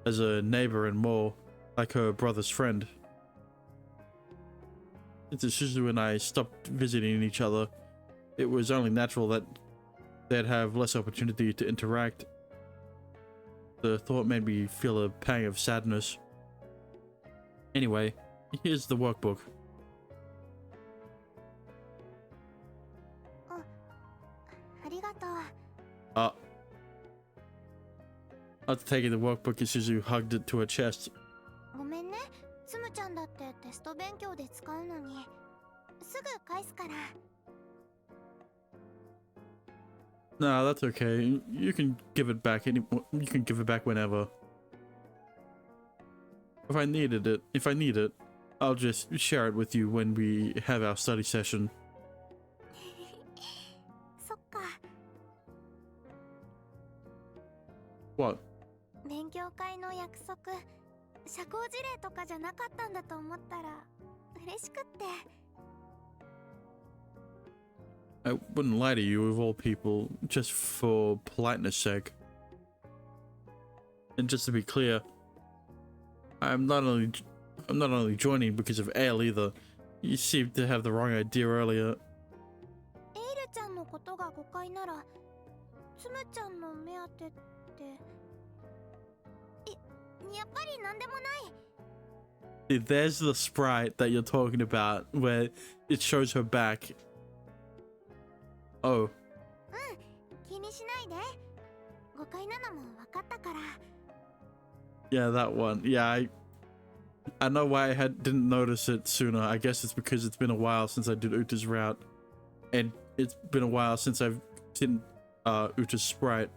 Speaker 1: as a neighbor and more like her brother's friend. Since Suzu and I stopped visiting each other, it was only natural that they'd have less opportunity to interact. The thought made me feel a pang of sadness. Anyway, here's the workbook.
Speaker 2: ありがとう。
Speaker 1: After taking the workbook, Suzu hugged it to her chest.
Speaker 2: ごめんね。つむちゃんだってテスト勉強で使うのに。すぐ返すから。
Speaker 1: Nah, that's okay. You can give it back you can give it back whenever. If I need it, I'll just share it with you when we have our study session.
Speaker 2: そっか。
Speaker 1: What?
Speaker 2: 勉強会の約束、社交辞令とかじゃなかったんだと思ったら嬉しくって。
Speaker 1: I wouldn't lie to you of all people, just for politeness sake. And just to be clear, I'm not only joining because of Ale either. You seemed to have the wrong idea earlier.
Speaker 2: エイルちゃんのことが誤解なら、つむちゃんの目当てって。やっぱりなんでもない。
Speaker 1: There's the sprite that you're talking about, where it shows her back. Oh.
Speaker 2: 気にしないで。誤解なのも分かったから。
Speaker 1: Yeah, that one. Yeah, I know why I didn't notice it sooner. I guess it's because it's been a while since I did Uta's route. And it's been a while since I've seen Uta's sprite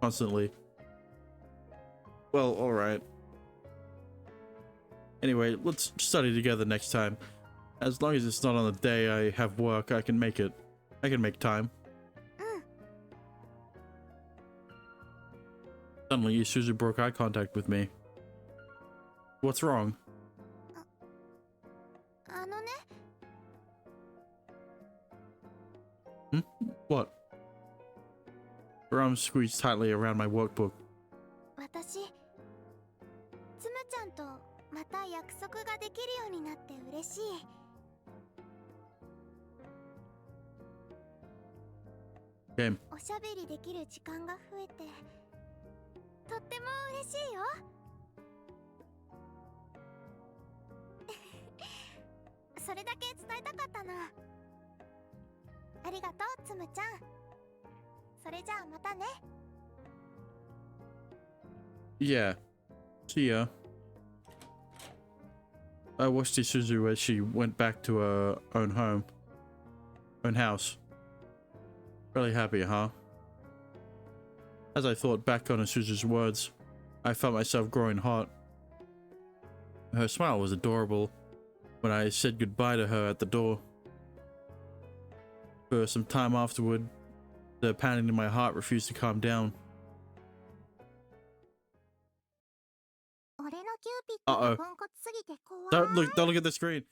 Speaker 1: constantly. Well, alright. Anyway, let's study together next time. As long as it's not on the day I have work, I can make it. I can make time. Suddenly, Isuzu broke eye contact with me. What's wrong?
Speaker 2: あのね。
Speaker 1: What? Her arms squeezed tightly around my workbook.
Speaker 2: 私、つむちゃんとまた約束ができるようになって嬉しい。
Speaker 1: Game.
Speaker 2: おしゃべりできる時間が増えてとっても嬉しいよ。それだけ伝えたかったの。ありがとう、つむちゃん。それじゃあまたね。
Speaker 1: Yeah. See ya. I watched Isuzu as she went back to her own house. Really happy, huh? As I thought back on Isuzu's words, I felt myself growing hot. Her smile was adorable when I said goodbye to her at the door. For some time afterward, the pounding in my heart refused to calm down.
Speaker 2: 俺のキューピッド
Speaker 1: Uh-oh.
Speaker 2: がポンコツすぎて怖い。
Speaker 1: Don't look at the screen.